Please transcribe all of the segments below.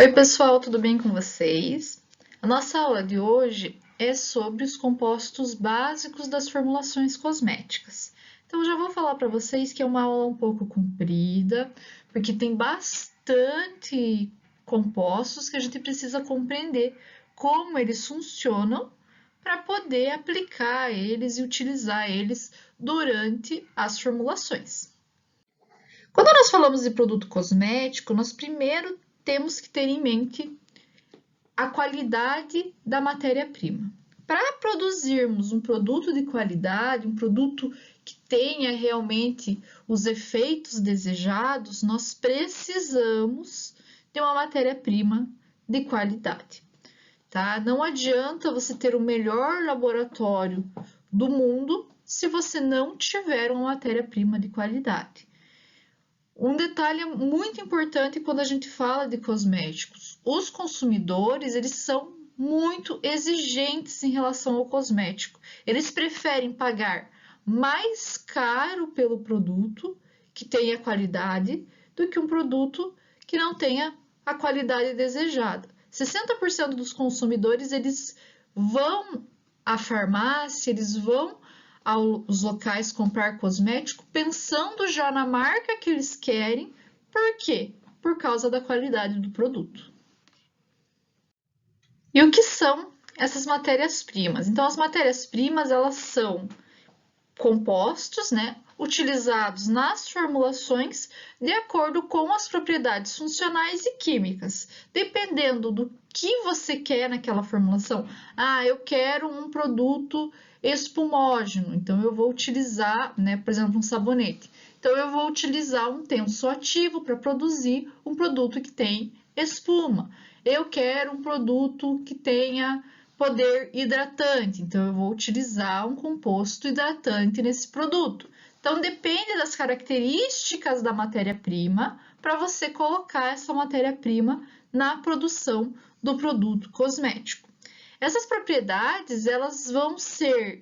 Oi, pessoal, tudo bem com vocês? A nossa aula de hoje é sobre os compostos básicos das formulações cosméticas. Então, eu já vou falar para vocês que é uma aula um pouco comprida, porque tem bastante compostos que a gente precisa compreender como eles funcionam para poder aplicar eles e utilizar eles durante as formulações. Quando nós falamos de produto cosmético, nós primeiro temos que ter em mente a qualidade da matéria-prima. Para produzirmos um produto de qualidade, um produto que tenha realmente os efeitos desejados, nós precisamos de uma matéria-prima de qualidade, tá? Não adianta você ter o melhor laboratório do mundo se você não tiver uma matéria-prima de qualidade. Um detalhe muito importante quando a gente fala de cosméticos, os consumidores, eles são muito exigentes em relação ao cosmético. Eles preferem pagar mais caro pelo produto que tenha qualidade do que um produto que não tenha a qualidade desejada. 60% dos consumidores, eles vão à farmácia, eles vão aos locais comprar cosmético pensando já na marca que eles querem. Por quê? Por causa da qualidade do produto. E o que são essas matérias-primas? Então, as matérias-primas, elas são compostos, né, utilizados nas formulações de acordo com as propriedades funcionais e químicas, dependendo do que você quer naquela formulação. Ah, eu quero um produto espumógeno, então eu vou utilizar, né, por exemplo, um sabonete. Então eu vou utilizar um tensoativo para produzir um produto que tem espuma. Eu quero um produto que tenha poder hidratante, então eu vou utilizar um composto hidratante nesse produto. Então depende das características da matéria-prima para você colocar essa matéria-prima na produção do produto cosmético. Essas propriedades, elas vão ser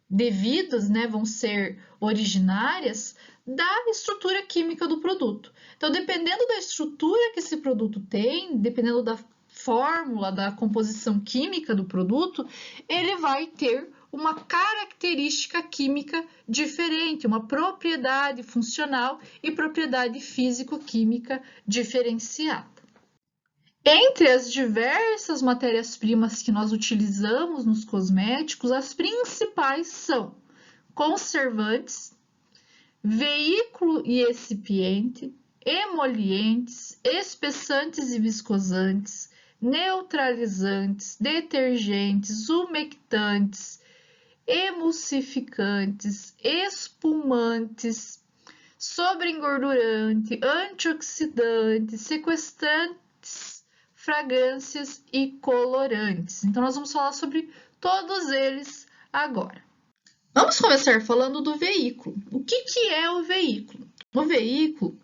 devidas, né, vão ser originárias da estrutura química do produto. Então, dependendo da estrutura que esse produto tem, dependendo da fórmula, da composição química do produto, ele vai ter uma característica química diferente, uma propriedade funcional e propriedade físico-química diferenciada. Entre as diversas matérias-primas que nós utilizamos nos cosméticos, as principais são conservantes, veículo e excipiente, emolientes, espessantes e viscosantes, neutralizantes, detergentes, umectantes, emulsificantes, espumantes, sobreengordurante, antioxidante, sequestrantes, fragrâncias e colorantes. Então, nós vamos falar sobre todos eles agora. Vamos começar falando do veículo. O que é o veículo? O veículo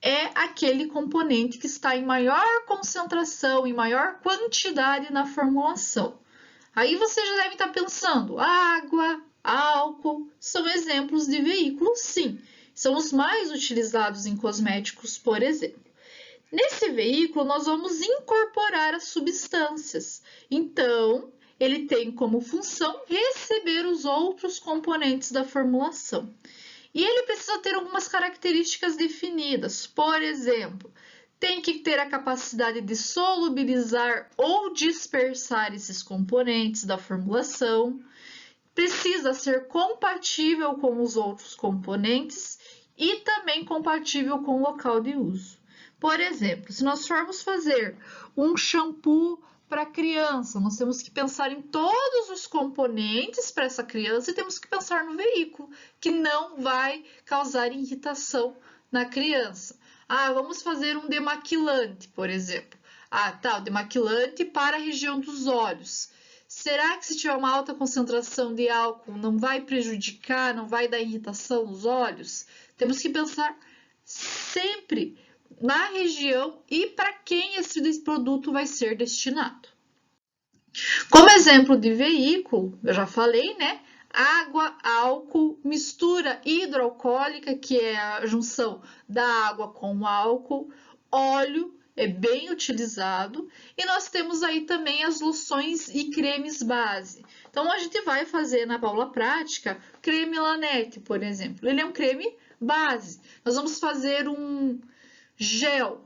é aquele componente que está em maior concentração, em maior quantidade na formulação. Aí você já deve estar pensando, água, álcool, são exemplos de veículos, sim. São os mais utilizados em cosméticos, por exemplo. Nesse veículo, nós vamos incorporar as substâncias. Então, ele tem como função receber os outros componentes da formulação. E ele precisa ter algumas características definidas. Por exemplo, tem que ter a capacidade de solubilizar ou dispersar esses componentes da formulação, precisa ser compatível com os outros componentes e também compatível com o local de uso. Por exemplo, se nós formos fazer um shampoo para criança, nós temos que pensar em todos os componentes para essa criança e temos que pensar no veículo, que não vai causar irritação na criança. Ah, vamos fazer um demaquilante, por exemplo. Ah, tá, o demaquilante para a região dos olhos. Será que se tiver uma alta concentração de álcool não vai prejudicar, não vai dar irritação nos olhos? Temos que pensar sempre na região e para quem esse produto vai ser destinado. Como exemplo de veículo, eu já falei, né? Água, álcool, mistura hidroalcoólica, que é a junção da água com o álcool, óleo é bem utilizado. E nós temos aí também as loções e cremes base. Então, a gente vai fazer na aula prática creme Lanete, por exemplo. Ele é um creme base. Nós vamos fazer um gel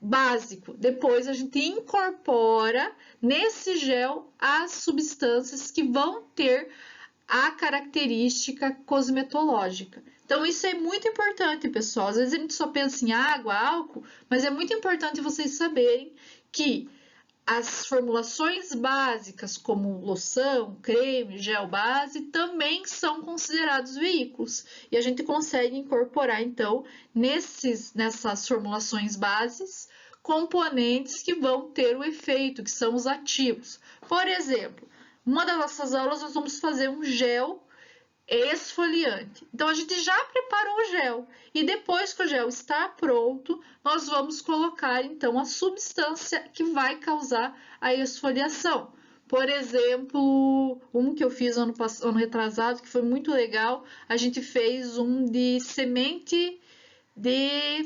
básico. Depois, a gente incorpora nesse gel as substâncias que vão ter a característica cosmetológica. Então, isso é muito importante, pessoal. Às vezes a gente só pensa em água, álcool, mas é muito importante vocês saberem que as formulações básicas, como loção, creme, gel base, também são considerados veículos. E a gente consegue incorporar, então, nessas formulações bases, componentes que vão ter o efeito, que são os ativos. Por exemplo, uma das nossas aulas nós vamos fazer um gel esfoliante. Então, a gente já preparou o gel e depois que o gel está pronto, nós vamos colocar, então, a substância que vai causar a esfoliação. Por exemplo, um que eu fiz ano retrasado, que foi muito legal, a gente fez um de semente de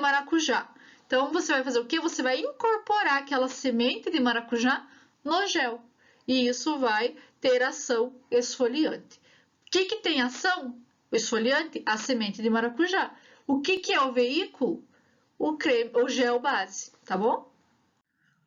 maracujá. Então, você vai fazer o quê? Você vai incorporar aquela semente de maracujá no gel. E isso vai ter ação esfoliante. O que tem ação esfoliante? A semente de maracujá. O que é o veículo? O gel base, tá bom?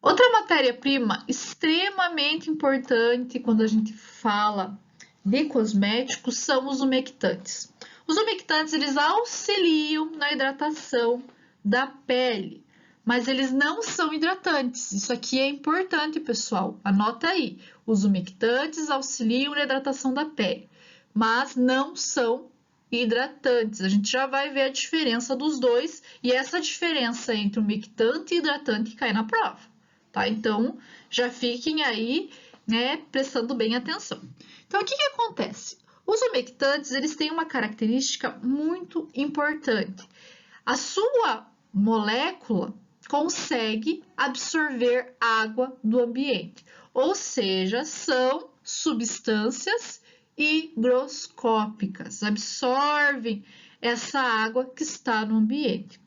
Outra matéria-prima extremamente importante quando a gente fala de cosméticos são os umectantes. Os umectantes, eles auxiliam na hidratação da pele, mas eles não são hidratantes. Isso aqui é importante, pessoal. Anota aí. Os umectantes auxiliam na hidratação da pele, mas não são hidratantes. A gente já vai ver a diferença dos dois e essa diferença entre umectante e hidratante cai na prova, tá? Então, já fiquem aí, né, prestando bem atenção. Então, o que acontece? Os umectantes, eles têm uma característica muito importante. A sua molécula consegue absorver água do ambiente, ou seja, são substâncias higroscópicas, absorvem essa água que está no ambiente.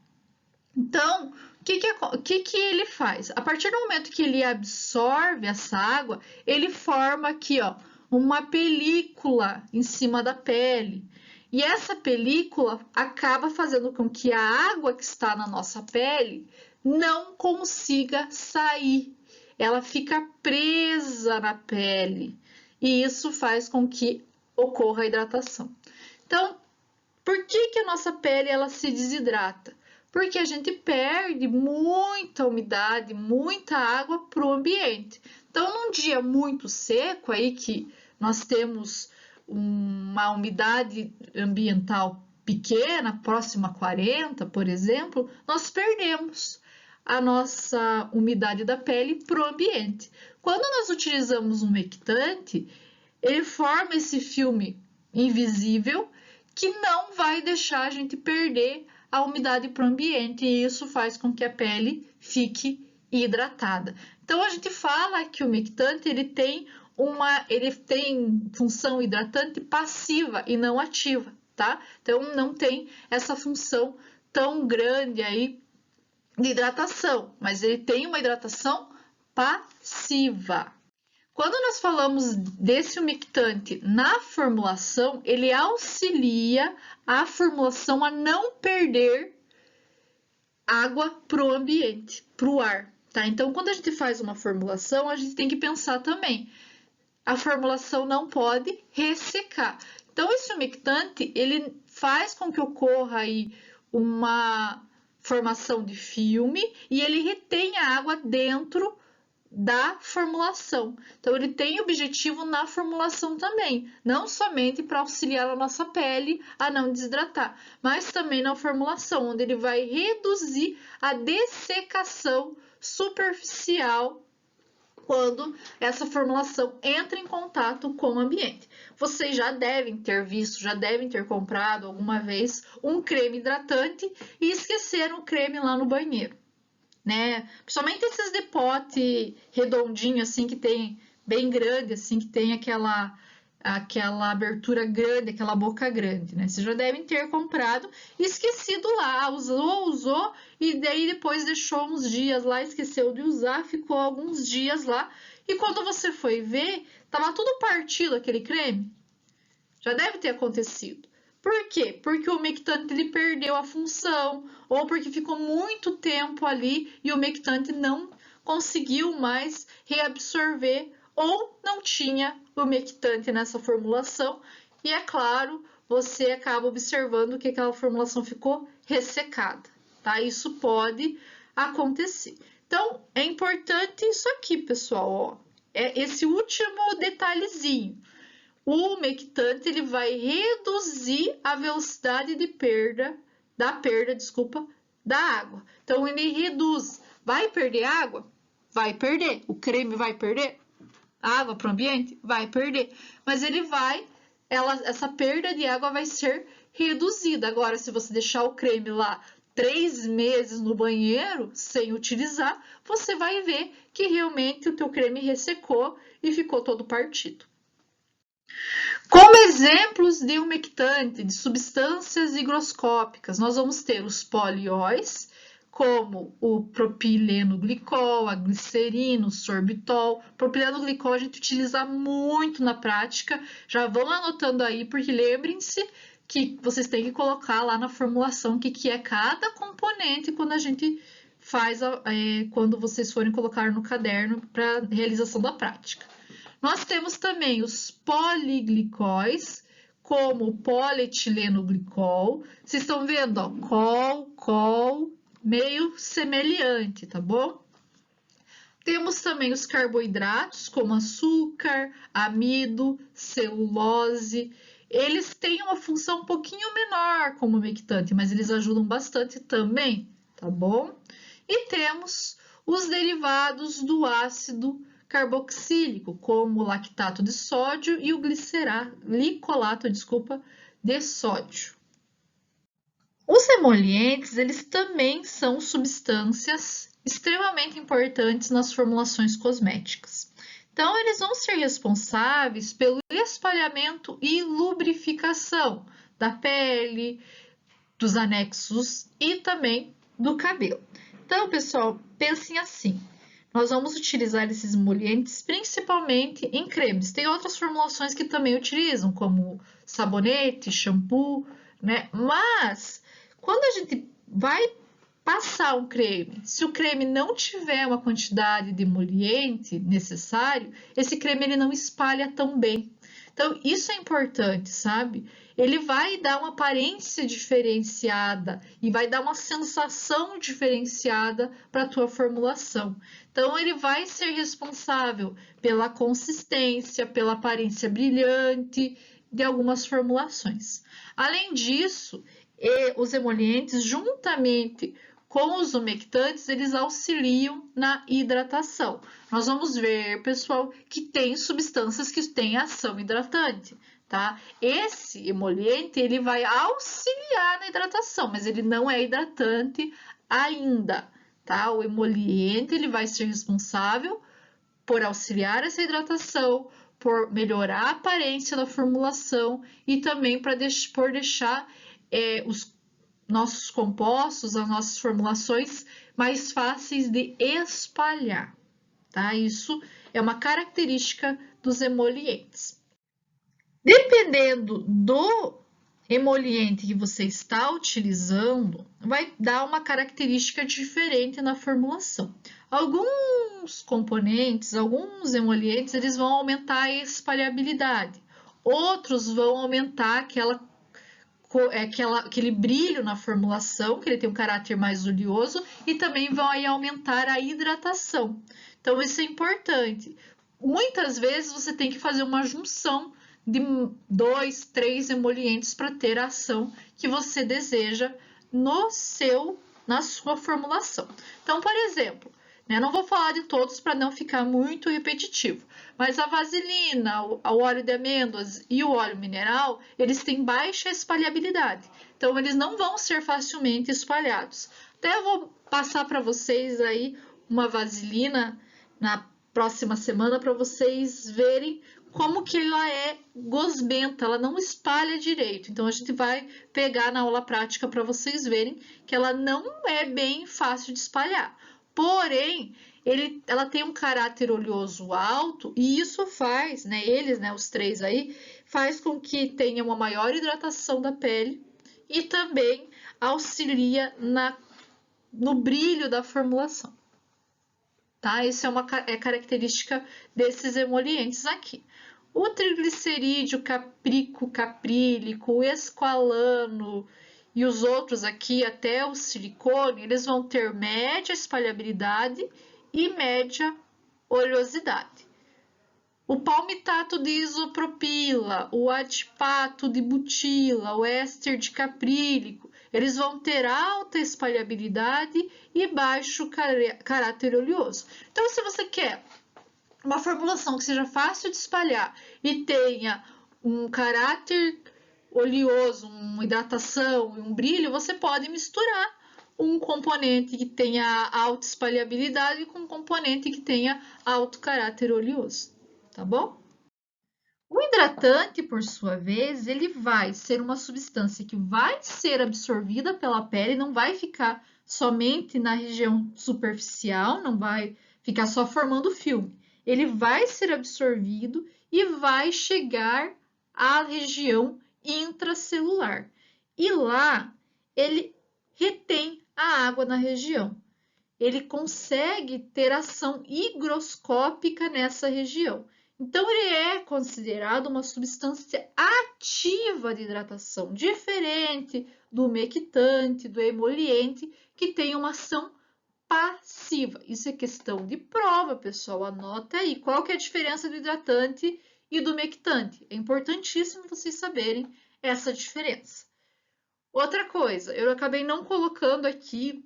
Então, o que ele faz? A partir do momento que ele absorve essa água, ele forma aqui, ó, uma película em cima da pele. E essa película acaba fazendo com que a água que está na nossa pele não consiga sair. Ela fica presa na pele. E isso faz com que ocorra a hidratação. Então, por que a nossa pele ela se desidrata? Porque a gente perde muita umidade, muita água para o ambiente. Então, num dia muito seco, aí que nós temos uma umidade ambiental pequena, próxima a 40, por exemplo, nós perdemos a nossa umidade da pele para o ambiente. Quando nós utilizamos um umectante, ele forma esse filme invisível que não vai deixar a gente perder a umidade para o ambiente e isso faz com que a pele fique hidratada. Então, a gente fala que o umectante ele tem função hidratante passiva e não ativa, tá? Então, não tem essa função tão grande aí de hidratação, mas ele tem uma hidratação passiva. Quando nós falamos desse umectante na formulação, ele auxilia a formulação a não perder água para o ambiente, para o ar, tá? Então, quando a gente faz uma formulação, a gente tem que pensar também, a formulação não pode ressecar. Então, esse umectante, ele faz com que ocorra aí uma formação de filme e ele retém a água dentro da formulação. Então, ele tem objetivo na formulação também, não somente para auxiliar a nossa pele a não desidratar, mas também na formulação, onde ele vai reduzir a dessecação superficial quando essa formulação entra em contato com o ambiente. Vocês já devem ter visto, já devem ter comprado alguma vez um creme hidratante e esqueceram o creme lá no banheiro, né? Principalmente esses de pote redondinho, assim, que tem, bem grande, assim, que tem aquela abertura grande, aquela boca grande, né? Vocês já devem ter comprado e esquecido lá, usou, e daí depois deixou uns dias lá, esqueceu de usar, ficou alguns dias lá, e quando você foi ver, tava tudo partido aquele creme. Já deve ter acontecido. Por quê? Porque o umectante ele perdeu a função, ou porque ficou muito tempo ali e o umectante não conseguiu mais reabsorver, ou não tinha umectante nessa formulação. E é claro, você acaba observando que aquela formulação ficou ressecada, tá? Isso pode acontecer. Então, é importante isso aqui, pessoal, ó. É esse último detalhezinho. O umectante ele vai reduzir a velocidade de perda, da água. Então, ele reduz. Vai perder água? Vai perder. O creme vai perder? A água para o ambiente? Vai perder. Mas ele vai, essa perda de água vai ser reduzida. Agora, se você deixar o creme lá 3 meses no banheiro sem utilizar, você vai ver que realmente o teu creme ressecou e ficou todo partido. Como exemplos de umectante, de substâncias higroscópicas, nós vamos ter os polióis, como o propilenoglicol, a glicerina, o sorbitol. Propilenoglicol a gente utiliza muito na prática, já vão anotando aí, porque lembrem-se que vocês têm que colocar lá na formulação o que é cada componente quando a gente faz, quando vocês forem colocar no caderno para realização da prática. Nós temos também os poliglicóis, como o polietilenoglicol. Vocês estão vendo, ó, col, meio semelhante, tá bom? Temos também os carboidratos, como açúcar, amido, celulose. Eles têm uma função um pouquinho menor como umectante, mas eles ajudam bastante também, tá bom? E temos os derivados do ácido carboxílico, como o lactato de sódio e o glicolato, de sódio. Os emolientes, eles também são substâncias extremamente importantes nas formulações cosméticas. Então, eles vão ser responsáveis pelo espalhamento e lubrificação da pele, dos anexos e também do cabelo. Então, pessoal, pensem assim. Nós vamos utilizar esses emolientes principalmente em cremes. Tem outras formulações que também utilizam, como sabonete, shampoo, né? Mas, quando a gente vai passar um creme, se o creme não tiver uma quantidade de emoliente necessário, esse creme ele não espalha tão bem. Então, isso é importante, sabe? Ele vai dar uma aparência diferenciada e vai dar uma sensação diferenciada para a tua formulação. Então, ele vai ser responsável pela consistência, pela aparência brilhante de algumas formulações. Além disso, os emolientes, juntamente com os umectantes, eles auxiliam na hidratação. Nós vamos ver, pessoal, que tem substâncias que têm ação hidratante, tá? Esse emoliente, ele vai auxiliar na hidratação, mas ele não é hidratante ainda, tá? O emoliente, ele vai ser responsável por auxiliar essa hidratação, por melhorar a aparência da formulação e também por deixar os nossos compostos, as nossas formulações mais fáceis de espalhar, tá? Isso é uma característica dos emolientes. Dependendo do emoliente que você está utilizando, vai dar uma característica diferente na formulação. Alguns componentes, alguns emolientes, eles vão aumentar a espalhabilidade. Outros vão aumentar aquele brilho na formulação, que ele tem um caráter mais oleoso, e também vão aí aumentar a hidratação. Então, isso é importante. Muitas vezes você tem que fazer uma junção de 2, 3 emolientes para ter a ação que você deseja na sua formulação. Então, por exemplo, não vou falar de todos para não ficar muito repetitivo, mas a vaselina, o óleo de amêndoas e o óleo mineral, eles têm baixa espalhabilidade, então eles não vão ser facilmente espalhados. Até eu vou passar para vocês aí uma vaselina na próxima semana para vocês verem como que ela é gosmenta, ela não espalha direito. Então, a gente vai pegar na aula prática para vocês verem que ela não é bem fácil de espalhar. Porém, ela tem um caráter oleoso alto e isso faz, né, eles, né, os três aí, faz com que tenha uma maior hidratação da pele e também auxilia no brilho da formulação. Tá? Isso é característica desses emolientes aqui. O triglicerídeo, caprílico, o esqualano e os outros aqui, até o silicone, eles vão ter média espalhabilidade e média oleosidade. O palmitato de isopropila, o adipato de butila, o éster de caprílico, eles vão ter alta espalhabilidade e baixo caráter oleoso. Então, se você quer uma formulação que seja fácil de espalhar e tenha um caráter oleoso, uma hidratação e um brilho, você pode misturar um componente que tenha alta espalhabilidade com um componente que tenha alto caráter oleoso. Tá bom? O hidratante, por sua vez, ele vai ser uma substância que vai ser absorvida pela pele, não vai ficar somente na região superficial, não vai ficar só formando filme. Ele vai ser absorvido e vai chegar à região intracelular. E lá ele retém a água na região. Ele consegue ter ação higroscópica nessa região. Então, ele é considerado uma substância ativa de hidratação, diferente do umectante, do emoliente, que tem uma ação passiva. Isso é questão de prova, pessoal. Anota aí qual que é a diferença do hidratante e do umectante. É importantíssimo vocês saberem essa diferença. Outra coisa, eu acabei não colocando aqui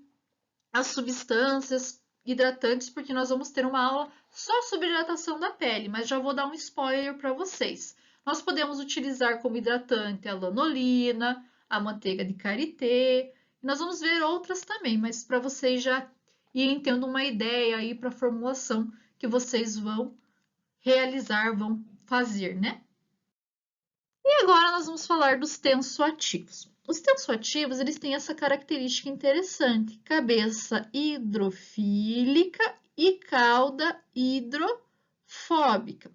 as substâncias hidratantes, porque nós vamos ter uma aula só sobre hidratação da pele, mas já vou dar um spoiler para vocês. Nós podemos utilizar como hidratante a lanolina, a manteiga de karité, nós vamos ver outras também, mas para vocês já irem tendo uma ideia aí para a formulação que vocês vão realizar, vão fazer, né? E agora nós vamos falar dos tensoativos. Os tensoativos, eles têm essa característica interessante, cabeça hidrofílica e cauda hidrofóbica.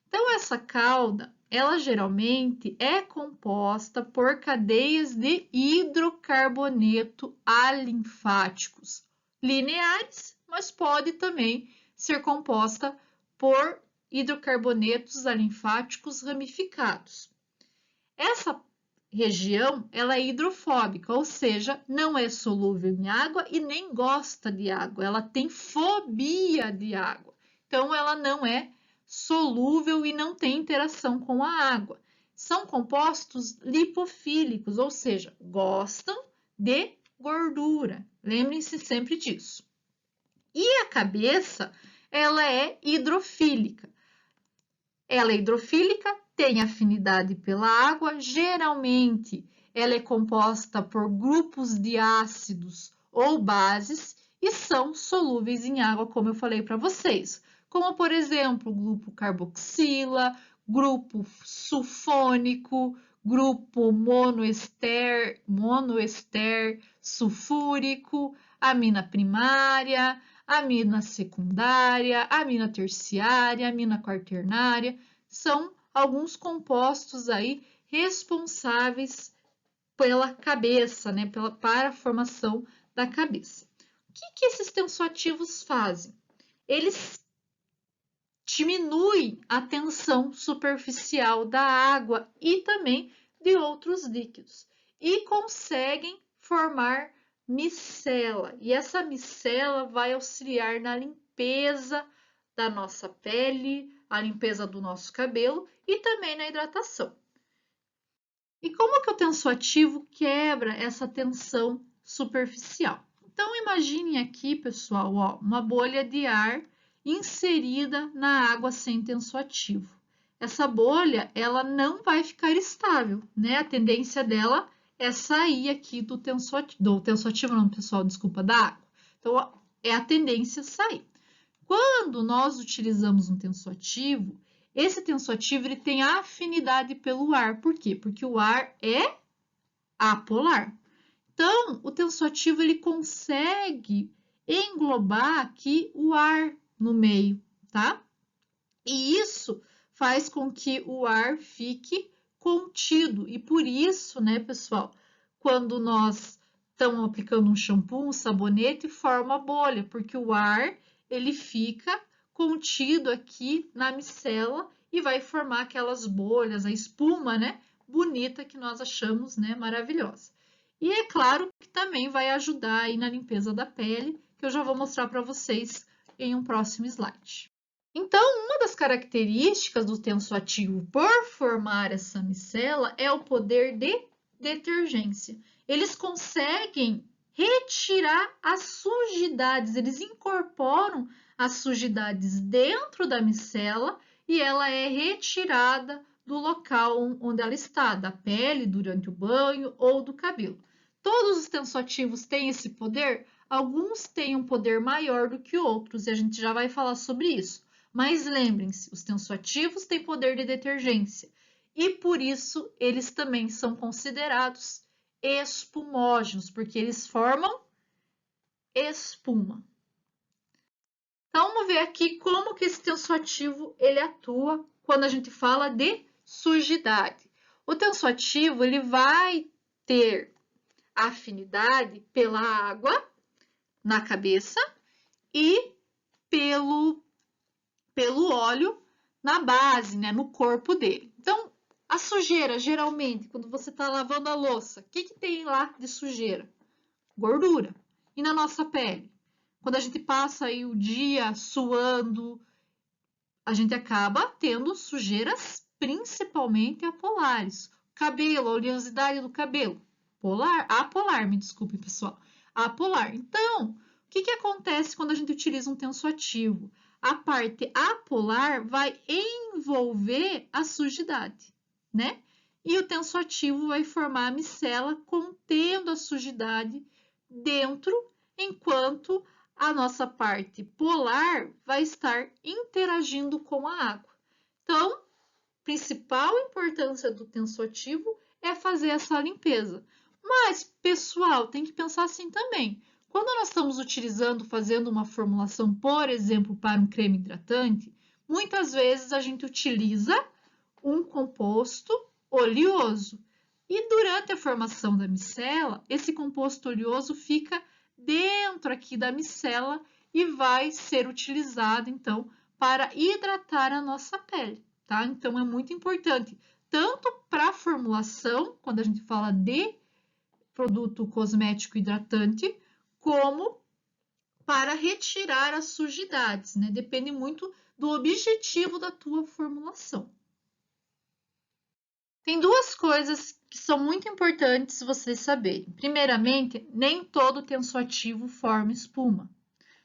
Então, essa cauda, ela geralmente é composta por cadeias de hidrocarboneto alinfáticos lineares, mas pode também ser composta por hidrocarbonetos alinfáticos ramificados. Essa região ela é hidrofóbica, ou seja, não é solúvel em água e nem gosta de água, ela tem fobia de água. Então, ela não é solúvel e não tem interação com a água. São compostos lipofílicos, ou seja, gostam de gordura. Lembrem-se sempre disso. E a cabeça, ela é hidrofílica. Ela é hidrofílica, tem afinidade pela água, geralmente ela é composta por grupos de ácidos ou bases e são solúveis em água, como eu falei para vocês, como por exemplo, o grupo carboxila, grupo sulfônico, grupo monoester sulfúrico, amina primária, amina secundária, amina terciária, amina quaternária, são alguns compostos aí responsáveis pela cabeça, né, para a formação da cabeça. O que esses tensoativos fazem? Eles diminuem a tensão superficial da água e também de outros líquidos e conseguem formar micela. E essa micela vai auxiliar na limpeza da nossa pele, a limpeza do nosso cabelo e também na hidratação. E como que o tensoativo quebra essa tensão superficial? Então, imagine aqui, pessoal, ó, uma bolha de ar inserida na água sem tensoativo. Essa bolha, ela não vai ficar estável, né? A tendência dela é sair aqui do tensoativo não, pessoal, desculpa, da água. Então, é a tendência sair. Quando nós utilizamos um tensoativo, esse tensoativo ele tem afinidade pelo ar. Por quê? Porque o ar é apolar. Então, o tensoativo ele consegue englobar aqui o ar no meio, tá? E isso faz com que o ar fique contido. E por isso, né, pessoal, quando nós estamos aplicando um shampoo, um sabonete, forma bolha, porque o ar ele fica contido aqui na micela e vai formar aquelas bolhas, a espuma, né, bonita que nós achamos, né, maravilhosa. E é claro que também vai ajudar aí na limpeza da pele, que eu já vou mostrar para vocês em um próximo slide. Então, uma das características do tensoativo por formar essa micela é o poder de detergência. Eles conseguem retirar as sujidades, eles incorporam as sujidades dentro da micela e ela é retirada do local onde ela está, da pele, durante o banho ou do cabelo. Todos os tensoativos têm esse poder? Alguns têm um poder maior do que outros e a gente já vai falar sobre isso. Mas lembrem-se, os tensoativos têm poder de detergência e por isso eles também são considerados espumógenos, porque eles formam espuma. Então, vamos ver aqui como que esse tensoativo ele atua quando a gente fala de sujidade. O tensoativo ele vai ter afinidade pela água na cabeça e pelo óleo na base, né, no corpo dele. Então, a sujeira, geralmente, quando você está lavando a louça, o que tem lá de sujeira? Gordura. E na nossa pele? Quando a gente passa aí o dia suando, a gente acaba tendo sujeiras principalmente apolares. Cabelo, a oleosidade do cabelo. Apolar, me desculpe, pessoal. Apolar. Então, o que acontece quando a gente utiliza um tensoativo? A parte apolar vai envolver a sujidade, né? E o tensoativo vai formar a micela contendo a sujidade dentro, enquanto a nossa parte polar vai estar interagindo com a água. Então, principal importância do tensoativo é fazer essa limpeza. Mas, pessoal, tem que pensar assim também. Quando nós estamos fazendo uma formulação, por exemplo, para um creme hidratante, muitas vezes a gente utiliza um composto oleoso. E durante a formação da micela, esse composto oleoso fica dentro aqui da micela e vai ser utilizado, então, para hidratar a nossa pele, tá? Então, é muito importante, tanto para a formulação, quando a gente fala de produto cosmético hidratante, como para retirar as sujidades, né? Depende muito do objetivo da tua formulação. Tem duas coisas que são muito importantes vocês saberem. Primeiramente, nem todo tensoativo forma espuma.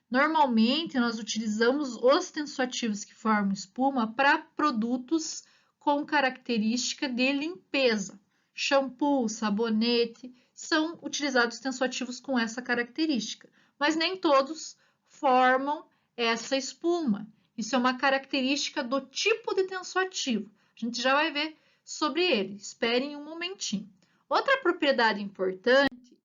Normalmente, nós utilizamos os tensoativos que formam espuma para produtos com característica de limpeza. Shampoo, sabonete, são utilizados tensoativos com essa característica, mas nem todos formam essa espuma. Isso é uma característica do tipo de tensoativo. A gente já vai ver sobre ele. Esperem um momentinho. Outra propriedade importante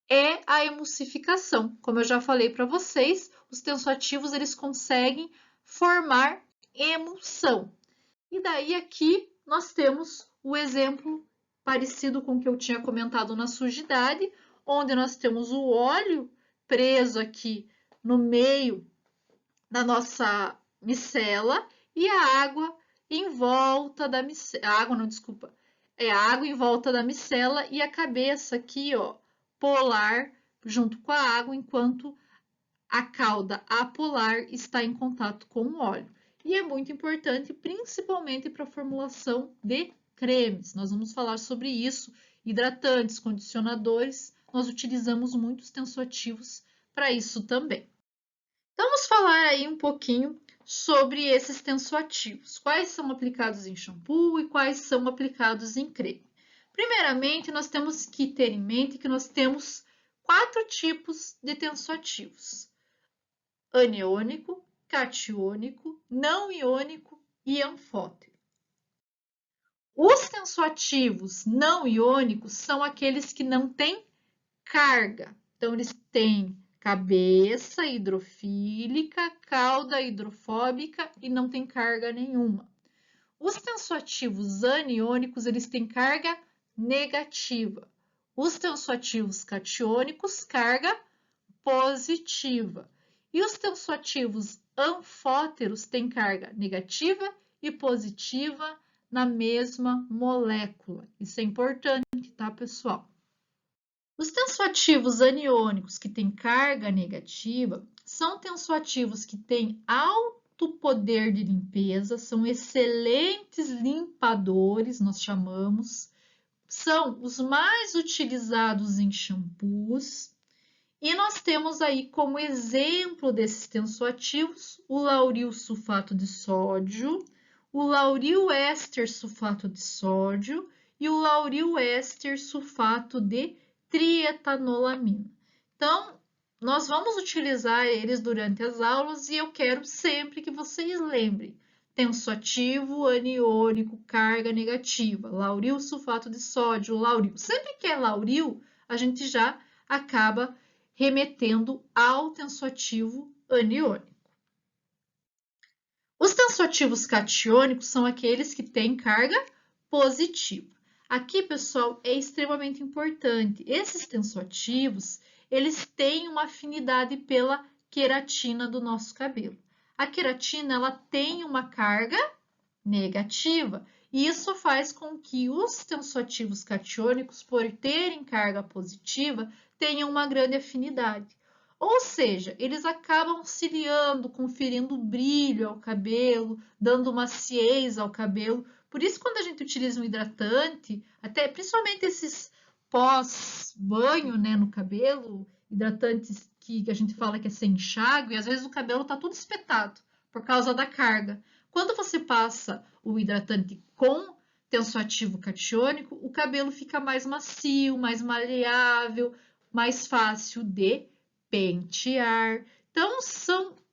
é a emulsificação. Como eu já falei para vocês, os tensoativos eles conseguem formar emulsão. E daí aqui nós temos o exemplo parecido com o que eu tinha comentado na sujidade, onde nós temos o óleo preso aqui no meio da nossa micela e a água em volta da micela. Água, não, desculpa. É a água em volta da micela e a cabeça aqui, ó, polar junto com a água, enquanto a cauda apolar está em contato com o óleo. E é muito importante, principalmente para a formulação de cremes. Nós vamos falar sobre isso. Hidratantes, condicionadores, nós utilizamos muitos tensoativos para isso também. Então, vamos falar aí um pouquinho sobre esses tensoativos. Quais são aplicados em shampoo e quais são aplicados em creme. Primeiramente, nós temos que ter em mente que nós temos 4 tipos de tensoativos: aniônico, catiônico, não iônico e anfótero. Os tensoativos não iônicos são aqueles que não têm carga. Então, eles têm cabeça hidrofílica, cauda hidrofóbica e não tem carga nenhuma. Os tensoativos aniônicos, eles têm carga negativa. Os tensoativos catiônicos, carga positiva. E os tensoativos anfóteros têm carga negativa e positiva na mesma molécula. Isso é importante, tá, pessoal? Os tensoativos aniônicos que têm carga negativa são tensoativos que têm alto poder de limpeza, são excelentes limpadores, nós chamamos, são os mais utilizados em shampoos. E nós temos aí como exemplo desses tensoativos o lauril sulfato de sódio, o lauril éster sulfato de sódio e o lauril éster sulfato de trietanolamina. Então, nós vamos utilizar eles durante as aulas e eu quero sempre que vocês lembrem. Tensoativo, aniônico, carga negativa, lauril sulfato de sódio, lauril. Sempre que é lauril, a gente já acaba remetendo ao tensoativo aniônico. Os tensoativos catiônicos são aqueles que têm carga positiva. Aqui, pessoal, é extremamente importante. Esses tensoativos, eles têm uma afinidade pela queratina do nosso cabelo. A queratina, ela tem uma carga negativa, e isso faz com que os tensoativos catiônicos, por terem carga positiva, tenham uma grande afinidade. Ou seja, eles acabam auxiliando, conferindo brilho ao cabelo, dando maciez ao cabelo. Por isso, quando a gente utiliza um hidratante, até principalmente esses pós-banho, né, no cabelo, hidratantes que a gente fala que é sem enxágue, e às vezes o cabelo está tudo espetado por causa da carga. Quando você passa o hidratante com tensoativo catiônico, o cabelo fica mais macio, mais maleável, mais fácil de pentear. Então,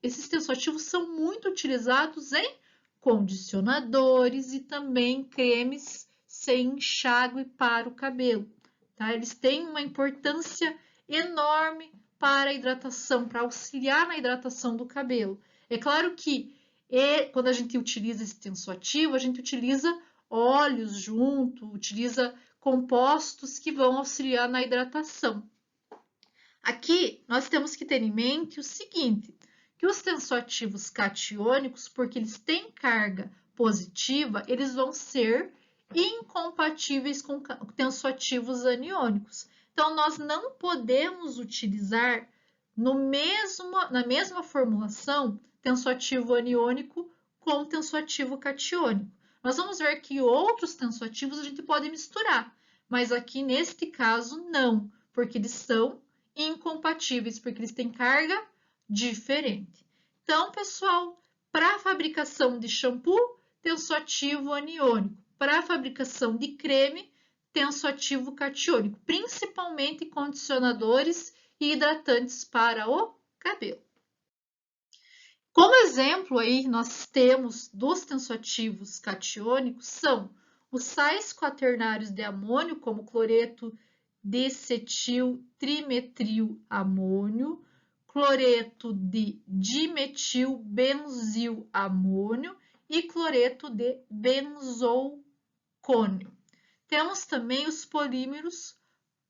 esses tensoativos são muito utilizados em condicionadores e também cremes sem enxágue para o cabelo. Tá? Eles têm uma importância enorme para a hidratação, para auxiliar na hidratação do cabelo. É claro que quando a gente utiliza esse tensoativo, a gente utiliza óleos junto, utiliza compostos que vão auxiliar na hidratação. Aqui, nós temos que ter em mente o seguinte, que os tensoativos catiônicos, porque eles têm carga positiva, eles vão ser incompatíveis com tensoativos aniônicos. Então, nós não podemos utilizar na mesma formulação tensoativo aniônico com tensoativo catiônico. Nós vamos ver que outros tensoativos a gente pode misturar, mas aqui neste caso não, porque eles são incompatíveis, porque eles têm carga diferente. Então, pessoal, para a fabricação de shampoo, tensoativo aniônico. Para a fabricação de creme, tensoativo catiônico, principalmente condicionadores e hidratantes para o cabelo. Como exemplo aí, nós temos dos tensoativos catiônicos são os sais quaternários de amônio, como cloreto de cetil trimetrilamônio, cloreto de dimetilbenzilamônio e cloreto de benzolcônio. Temos também os polímeros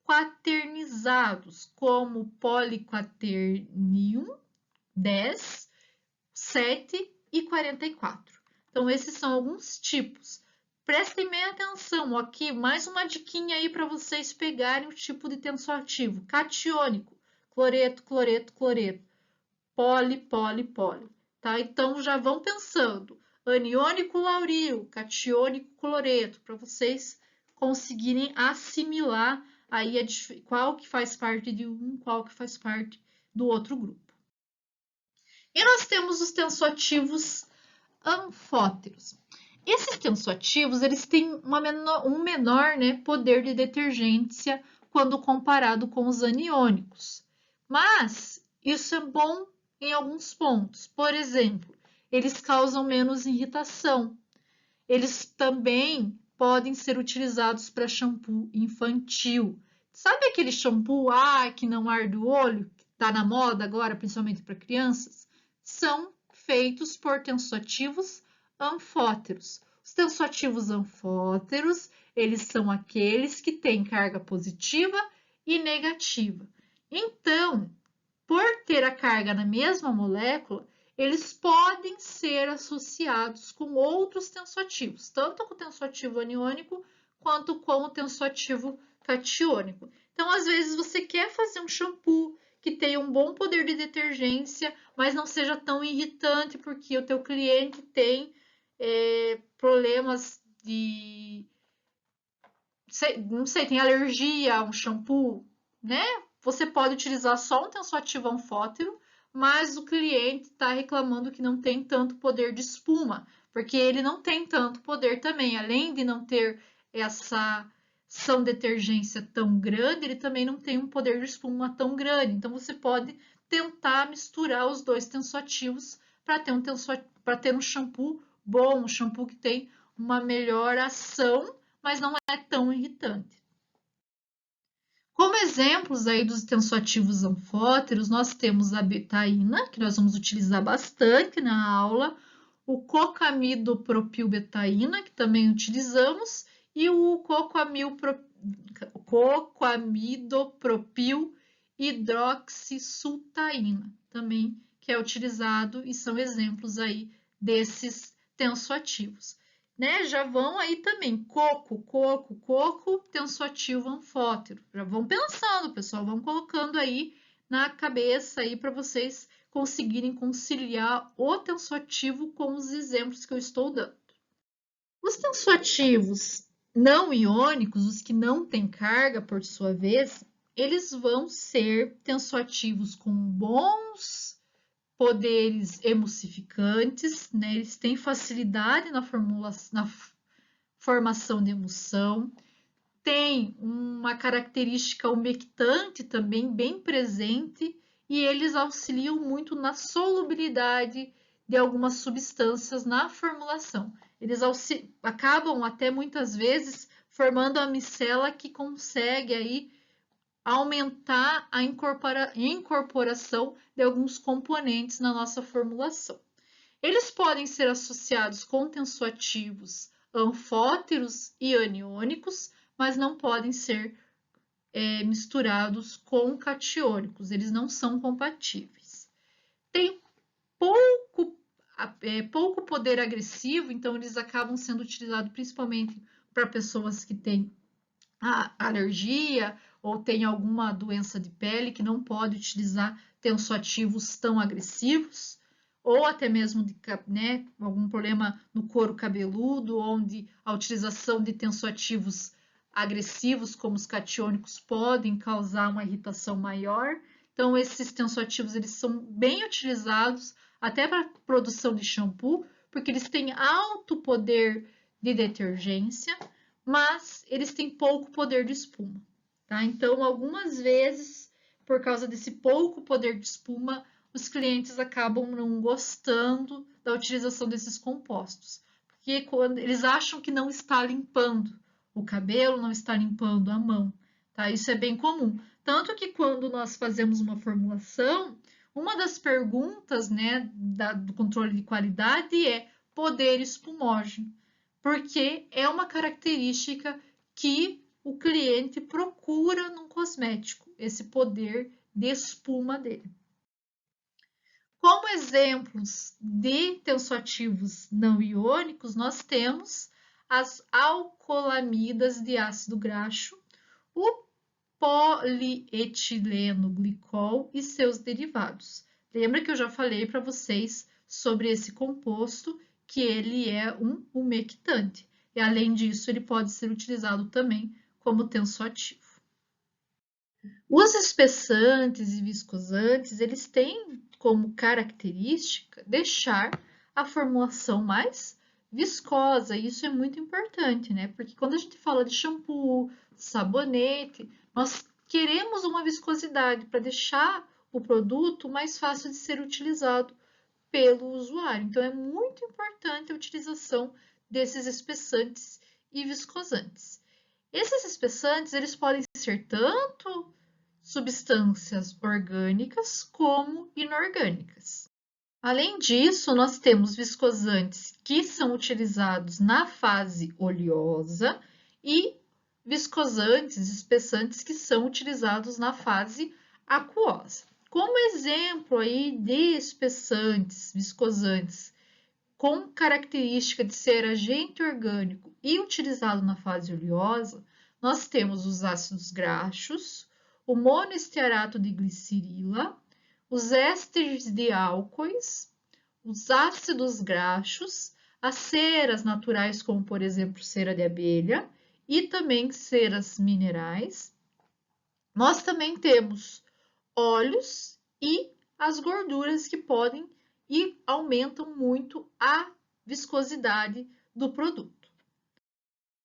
quaternizados, como poliquaternium 10, 7 e 44. Então, esses são alguns tipos. Prestem bem atenção, aqui mais uma diquinha aí para vocês pegarem o tipo de tensoativo. Catiônico, cloreto, cloreto, cloreto. Poli, poli, poli. Tá? Então, já vão pensando. Aniônico, lauril, catiônico, cloreto, para vocês conseguirem assimilar aí qual que faz parte de um, qual que faz parte do outro grupo. E nós temos os tensoativos anfóteros. Esses tensoativos, eles têm um menor, né, poder de detergência quando comparado com os aniônicos. Mas isso é bom em alguns pontos. Por exemplo, eles causam menos irritação. Eles também podem ser utilizados para shampoo infantil. Sabe aquele shampoo que não arde o olho, que está na moda agora, principalmente para crianças? São feitos por tensoativos anfóteros. Os tensoativos anfóteros, eles são aqueles que têm carga positiva e negativa. Então, por ter a carga na mesma molécula, eles podem ser associados com outros tensoativos, tanto com o tensoativo aniônico quanto com o tensoativo catiônico. Então, às vezes, você quer fazer um shampoo que tenha um bom poder de detergência, mas não seja tão irritante, porque o teu cliente tem problemas de... não sei, tem alergia a um shampoo, né? Você pode utilizar só um tensoativo anfótero, mas o cliente está reclamando que não tem tanto poder de espuma, porque ele não tem tanto poder também. Além de não ter essa ação de detergência tão grande, ele também não tem um poder de espuma tão grande. Então, você pode tentar misturar os dois tensoativos para ter um shampoo bom, um shampoo que tem uma melhor ação, mas não é tão irritante. Como exemplos aí dos tensoativos anfóteros, nós temos a betaína, que nós vamos utilizar bastante na aula, o cocamidopropilbetaína, que também utilizamos, e o cocamidopropil hidroxisultaína, também, que é utilizado e são exemplos aí desses tensoativos. Né? Já vão aí também coco, tensoativo anfótero. Já vão pensando, pessoal, vão colocando aí na cabeça aí para vocês conseguirem conciliar o tensoativo com os exemplos que eu estou dando. Os tensoativos não iônicos, os que não têm carga, por sua vez, eles vão ser tensoativos com bons poderes emulsificantes, né? Eles têm facilidade na formação de emulsão, tem uma característica umectante também bem presente e eles auxiliam muito na solubilidade de algumas substâncias na formulação. Eles acabam até muitas vezes formando a micela que consegue aí aumentar a incorporação de alguns componentes na nossa formulação. Eles podem ser associados com tensoativos anfóteros e aniônicos, mas não podem ser misturados com catiônicos, eles não são compatíveis. Tem pouco poder agressivo, então eles acabam sendo utilizados principalmente para pessoas que têm alergia ou tem alguma doença de pele que não pode utilizar tensoativos tão agressivos, ou até mesmo né, algum problema no couro cabeludo, onde a utilização de tensoativos agressivos, como os catiônicos, podem causar uma irritação maior. Então, esses tensoativos eles são bem utilizados até para produção de shampoo, porque eles têm alto poder de detergência, mas eles têm pouco poder de espuma, tá? Então, algumas vezes, por causa desse pouco poder de espuma, os clientes acabam não gostando da utilização desses compostos, porque quando eles acham que não está limpando o cabelo, não está limpando a mão, tá? Isso é bem comum. Tanto que quando nós fazemos uma formulação, uma das perguntas, né, do controle de qualidade é poder espumógeno, porque é uma característica que o cliente procura num cosmético, esse poder de espuma dele. Como exemplos de tensoativos não iônicos, nós temos as alcolamidas de ácido graxo, o polietileno glicol e seus derivados. Lembra que eu já falei para vocês sobre esse composto, que ele é um umectante. E, além disso, ele pode ser utilizado também como tensoativo. Os espessantes e viscosantes, eles têm como característica deixar a formulação mais viscosa. E isso é muito importante, né? Porque quando a gente fala de shampoo, sabonete, nós queremos uma viscosidade para deixar o produto mais fácil de ser utilizado pelo usuário. Então, é muito importante a utilização desses espessantes e viscosantes. Esses espessantes, eles podem ser tanto substâncias orgânicas como inorgânicas. Além disso, nós temos viscosantes que são utilizados na fase oleosa e viscosantes, espessantes que são utilizados na fase aquosa. Como exemplo aí de espessantes, viscosantes com característica de ser agente orgânico e utilizado na fase oleosa, nós temos os ácidos graxos, o monoestearato de glicerila, os ésteres de álcoois, os ácidos graxos, as ceras naturais, como por exemplo cera de abelha, e também ceras minerais. Nós também temos óleos e as gorduras que podem e aumentam muito a viscosidade do produto.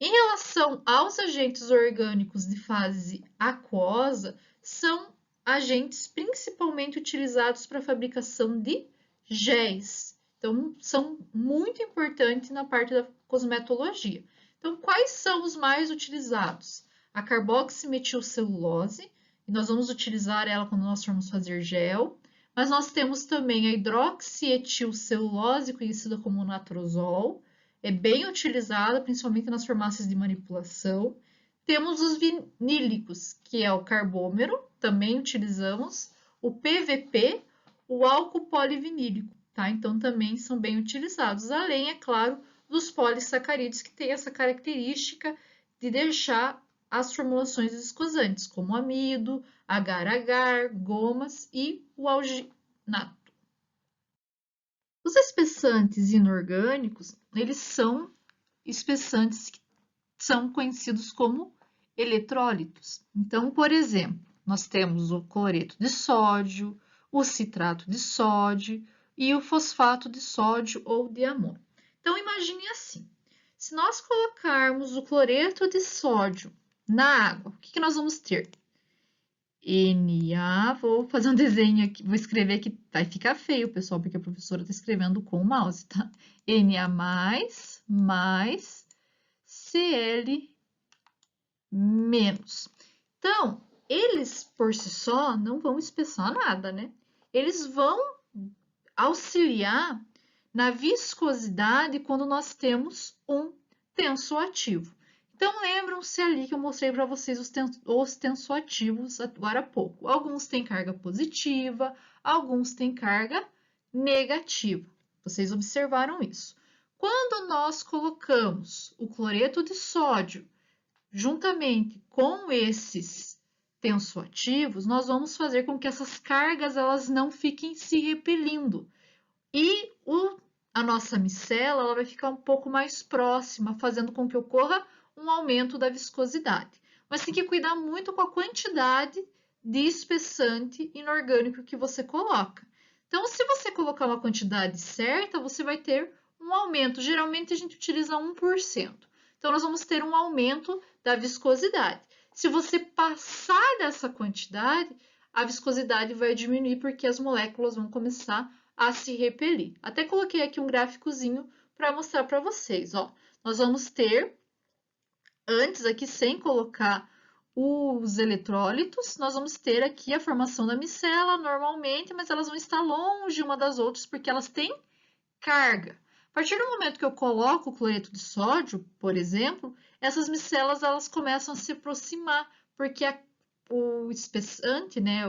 Em relação aos agentes orgânicos de fase aquosa, são agentes principalmente utilizados para a fabricação de géis. Então, são muito importantes na parte da cosmetologia. Então, quais são os mais utilizados? A carboximetilcelulose, e nós vamos utilizar ela quando nós formos fazer gel, mas nós temos também a hidroxietilcelulose, conhecida como natrozol, é bem utilizada, principalmente nas farmácias de manipulação. Temos os vinílicos, que é o carbômero, também utilizamos, o PVP, o álcool polivinílico, tá? Então, também são bem utilizados, além, é claro, dos polissacarídeos, que tem essa característica de deixar as formulações viscosantes, como amido, agar-agar, gomas e o alginato. Os espessantes inorgânicos, eles são espessantes que são conhecidos como eletrólitos. Então, por exemplo, nós temos o cloreto de sódio, o citrato de sódio e o fosfato de sódio ou de amônio. Então, imagine assim, se nós colocarmos o cloreto de sódio na água, o que nós vamos ter? Na, vou fazer um desenho aqui, vou escrever aqui, vai ficar feio, pessoal, porque a professora está escrevendo com o mouse, tá? Na mais Cl menos. Então, eles por si só não vão espessar nada, né? Eles vão auxiliar na viscosidade quando nós temos um tensoativo. Então, lembram-se ali que eu mostrei para vocês os tensoativos agora há pouco. Alguns têm carga positiva, alguns têm carga negativa. Vocês observaram isso. Quando nós colocamos o cloreto de sódio juntamente com esses tensoativos, nós vamos fazer com que essas cargas elas não fiquem se repelindo. E a nossa micela ela vai ficar um pouco mais próxima, fazendo com que ocorra um aumento da viscosidade. Mas tem que cuidar muito com a quantidade de espessante inorgânico que você coloca. Então, se você colocar uma quantidade certa, você vai ter um aumento. Geralmente, a gente utiliza 1%. Então, nós vamos ter um aumento da viscosidade. Se você passar dessa quantidade, a viscosidade vai diminuir porque as moléculas vão começar a se repelir. Até coloquei aqui um gráficozinho para mostrar para vocês. Ó. Nós vamos ter, antes aqui, sem colocar os eletrólitos, nós vamos ter aqui a formação da micela normalmente, mas elas vão estar longe uma das outras porque elas têm carga. A partir do momento que eu coloco o cloreto de sódio, por exemplo, essas micelas elas começam a se aproximar, porque o espessante, né,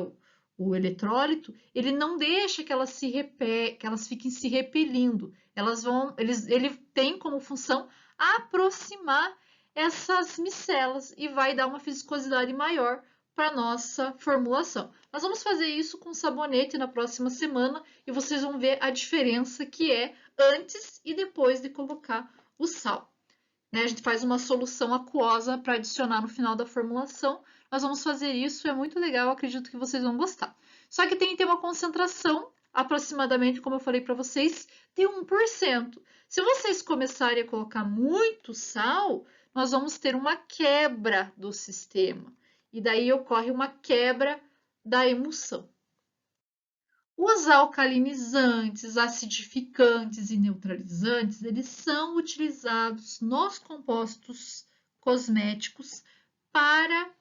o eletrólito, ele não deixa que elas que elas fiquem se repelindo. Ele tem como função aproximar essas micelas e vai dar uma viscosidade maior para a nossa formulação. Nós vamos fazer isso com sabonete na próxima semana e vocês vão ver a diferença que é antes e depois de colocar o sal. Né? A gente faz uma solução aquosa para adicionar no final da formulação. Nós vamos fazer isso, é muito legal, acredito que vocês vão gostar. Só que tem que ter uma concentração, aproximadamente, como eu falei para vocês, de 1%. Se vocês começarem a colocar muito sal, nós vamos ter uma quebra do sistema. E daí ocorre uma quebra da emulsão. Os alcalinizantes, acidificantes e neutralizantes, eles são utilizados nos compostos cosméticos para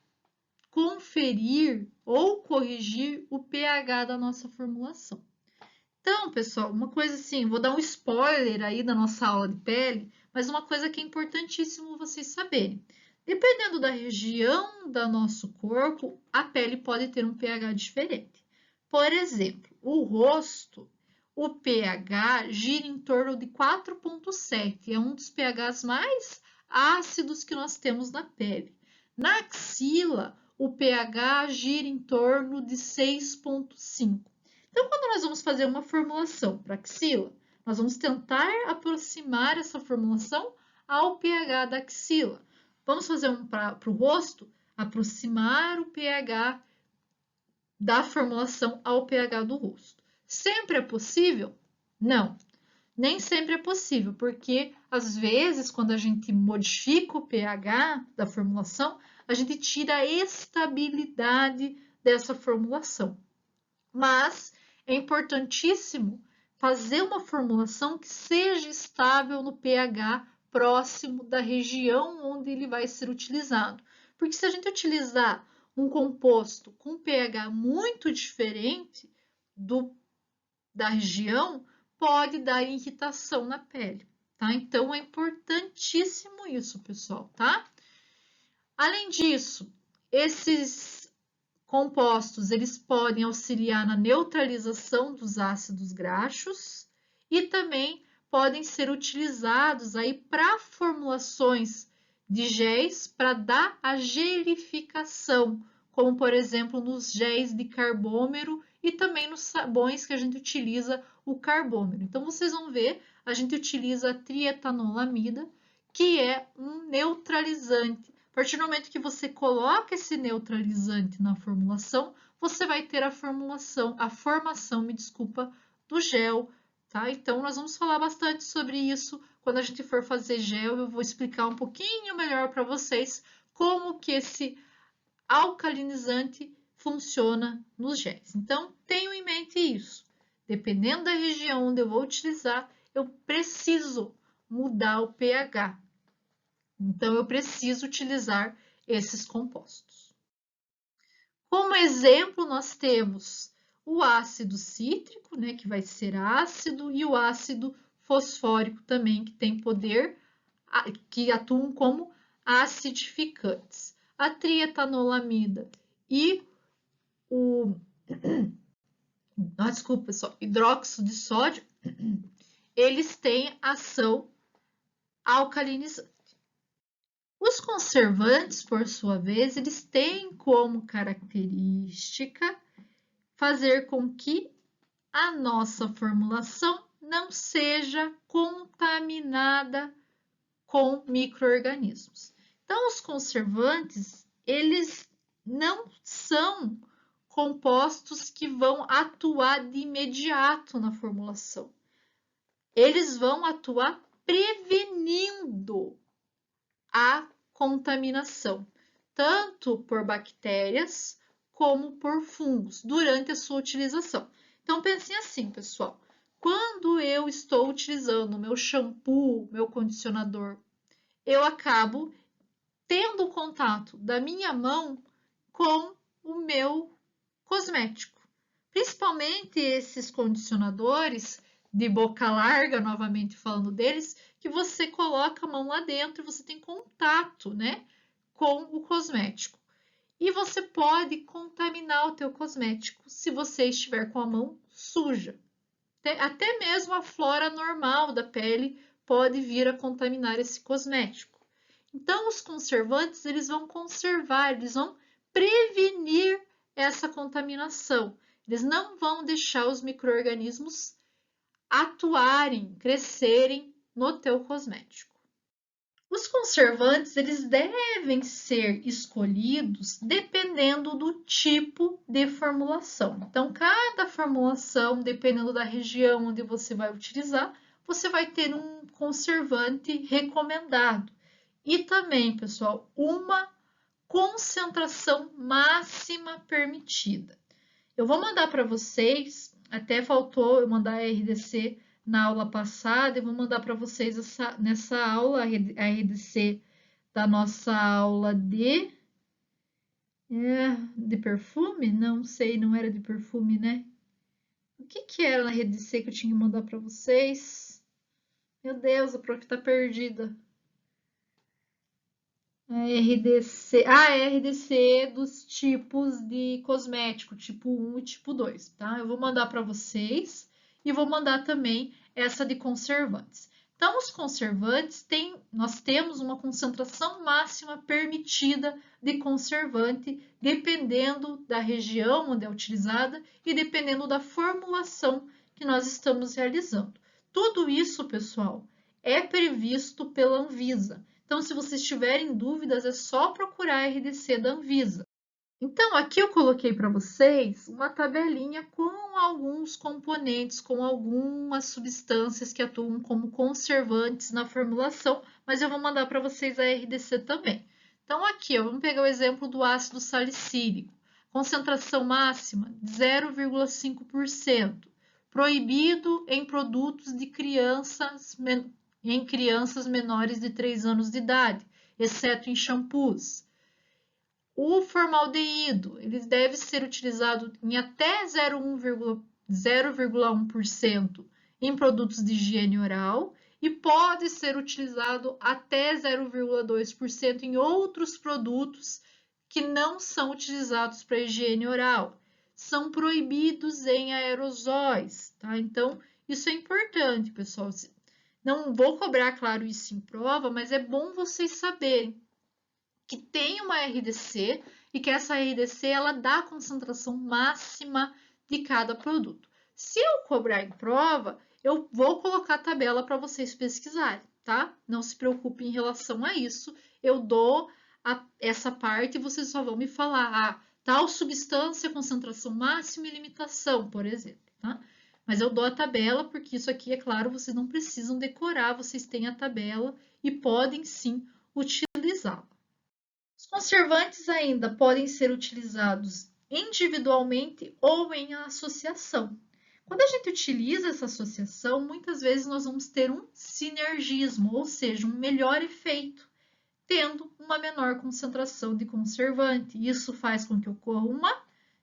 conferir ou corrigir o pH da nossa formulação. Então, pessoal, uma coisa assim, vou dar um spoiler aí da nossa aula de pele, mas uma coisa que é importantíssimo vocês saberem. Dependendo da região do nosso corpo, a pele pode ter um pH diferente. Por exemplo, o rosto, o pH gira em torno de 4,7, é um dos pHs mais ácidos que nós temos na pele. Na axila, o pH gira em torno de 6,5. Então, quando nós vamos fazer uma formulação para axila, nós vamos tentar aproximar essa formulação ao pH da axila. Vamos fazer um para o rosto, aproximar o pH da formulação ao pH do rosto. Sempre é possível? Não, nem sempre é possível, porque às vezes, quando a gente modifica o pH da formulação, a gente tira a estabilidade dessa formulação. Mas é importantíssimo fazer uma formulação que seja estável no pH próximo da região onde ele vai ser utilizado. Porque se a gente utilizar um composto com pH muito diferente da região, pode dar irritação na pele, tá? Então, é importantíssimo isso, pessoal, tá? Além disso, esses compostos, eles podem auxiliar na neutralização dos ácidos graxos e também podem ser utilizados aí para formulações de géis para dar a gelificação, como por exemplo nos géis de carbômero e também nos sabões que a gente utiliza o carbômero. Então vocês vão ver, a gente utiliza a trietanolamida, que é um neutralizante. A partir do momento que você coloca esse neutralizante na formulação, você vai ter a formação, do gel, tá? Então, nós vamos falar bastante sobre isso quando a gente for fazer gel. Eu vou explicar um pouquinho melhor para vocês como que esse alcalinizante funciona nos géis. Então, tenham em mente isso. Dependendo da região onde eu vou utilizar, eu preciso mudar o pH. Então, eu preciso utilizar esses compostos. Como exemplo, nós temos o ácido cítrico, né, que vai ser ácido, e o ácido fosfórico também, que tem poder, que atuam como acidificantes. A trietanolamida e o desculpa, pessoal, hidróxido de sódio, eles têm ação alcalinizante. Os conservantes, por sua vez, eles têm como característica fazer com que a nossa formulação não seja contaminada com micro-organismos. Então, os conservantes, eles não são compostos que vão atuar de imediato na formulação. Eles vão atuar prevenindo a contaminação, tanto por bactérias como por fungos, durante a sua utilização. Então, pensem assim, pessoal. Quando eu estou utilizando meu shampoo, meu condicionador, eu acabo tendo contato da minha mão com o meu cosmético. Principalmente esses condicionadores de boca larga, novamente falando deles, que você coloca a mão lá dentro e você tem contato, né, com o cosmético. E você pode contaminar o teu cosmético se você estiver com a mão suja. Até mesmo a flora normal da pele pode vir a contaminar esse cosmético. Então, os conservantes, eles vão conservar, eles vão prevenir essa contaminação. Eles não vão deixar os micro-organismos atuarem, crescerem no teu cosmético. Os conservantes, eles devem ser escolhidos dependendo do tipo de formulação. Então, cada formulação, dependendo da região onde você vai utilizar, você vai ter um conservante recomendado. E também, pessoal, uma concentração máxima permitida. Eu vou mandar para vocês Até faltou eu mandar a RDC na aula passada, eu vou mandar para vocês nessa aula, a RDC da nossa aula de perfume? Não sei, não era de perfume, né? O que era na RDC que eu tinha que mandar para vocês? Meu Deus, a prof tá perdida. A RDC dos tipos de cosmético, tipo 1 e tipo 2, tá? Eu vou mandar para vocês e vou mandar também essa de conservantes. Então, os conservantes nós temos uma concentração máxima permitida de conservante, dependendo da região onde é utilizada e dependendo da formulação que nós estamos realizando. Tudo isso, pessoal, é previsto pela Anvisa. Então, se vocês tiverem dúvidas, é só procurar a RDC da Anvisa. Então, aqui eu coloquei para vocês uma tabelinha com alguns componentes, com algumas substâncias que atuam como conservantes na formulação, mas eu vou mandar para vocês a RDC também. Então, aqui, ó, vamos pegar o exemplo do ácido salicílico. Concentração máxima, 0,5%. Proibido em produtos de crianças menores de 3 anos de idade, exceto em shampoos. O formaldeído, ele deve ser utilizado em até 0,1% em produtos de higiene oral e pode ser utilizado até 0,2% em outros produtos que não são utilizados para higiene oral. São proibidos em aerosóis, tá? Então, isso é importante, pessoal. Não vou cobrar, claro, isso em prova, mas é bom vocês saberem que tem uma RDC e que essa RDC ela dá a concentração máxima de cada produto. Se eu cobrar em prova, eu vou colocar a tabela para vocês pesquisarem, tá? Não se preocupe em relação a isso. Eu dou essa parte e vocês só vão me falar, tal substância, concentração máxima e limitação, por exemplo, tá? Mas eu dou a tabela porque isso aqui, é claro, vocês não precisam decorar, vocês têm a tabela e podem sim utilizá-la. Os conservantes ainda podem ser utilizados individualmente ou em associação. Quando a gente utiliza essa associação, muitas vezes nós vamos ter um sinergismo, ou seja, um melhor efeito, tendo uma menor concentração de conservante. Isso faz com que ocorra uma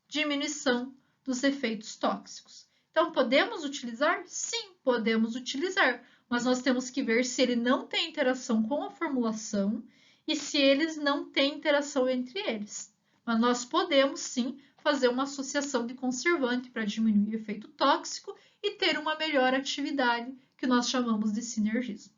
diminuição dos efeitos tóxicos. Então, podemos utilizar? Sim, podemos utilizar, mas nós temos que ver se ele não tem interação com a formulação e se eles não têm interação entre eles. Mas nós podemos sim fazer uma associação de conservante para diminuir o efeito tóxico e ter uma melhor atividade, que nós chamamos de sinergismo.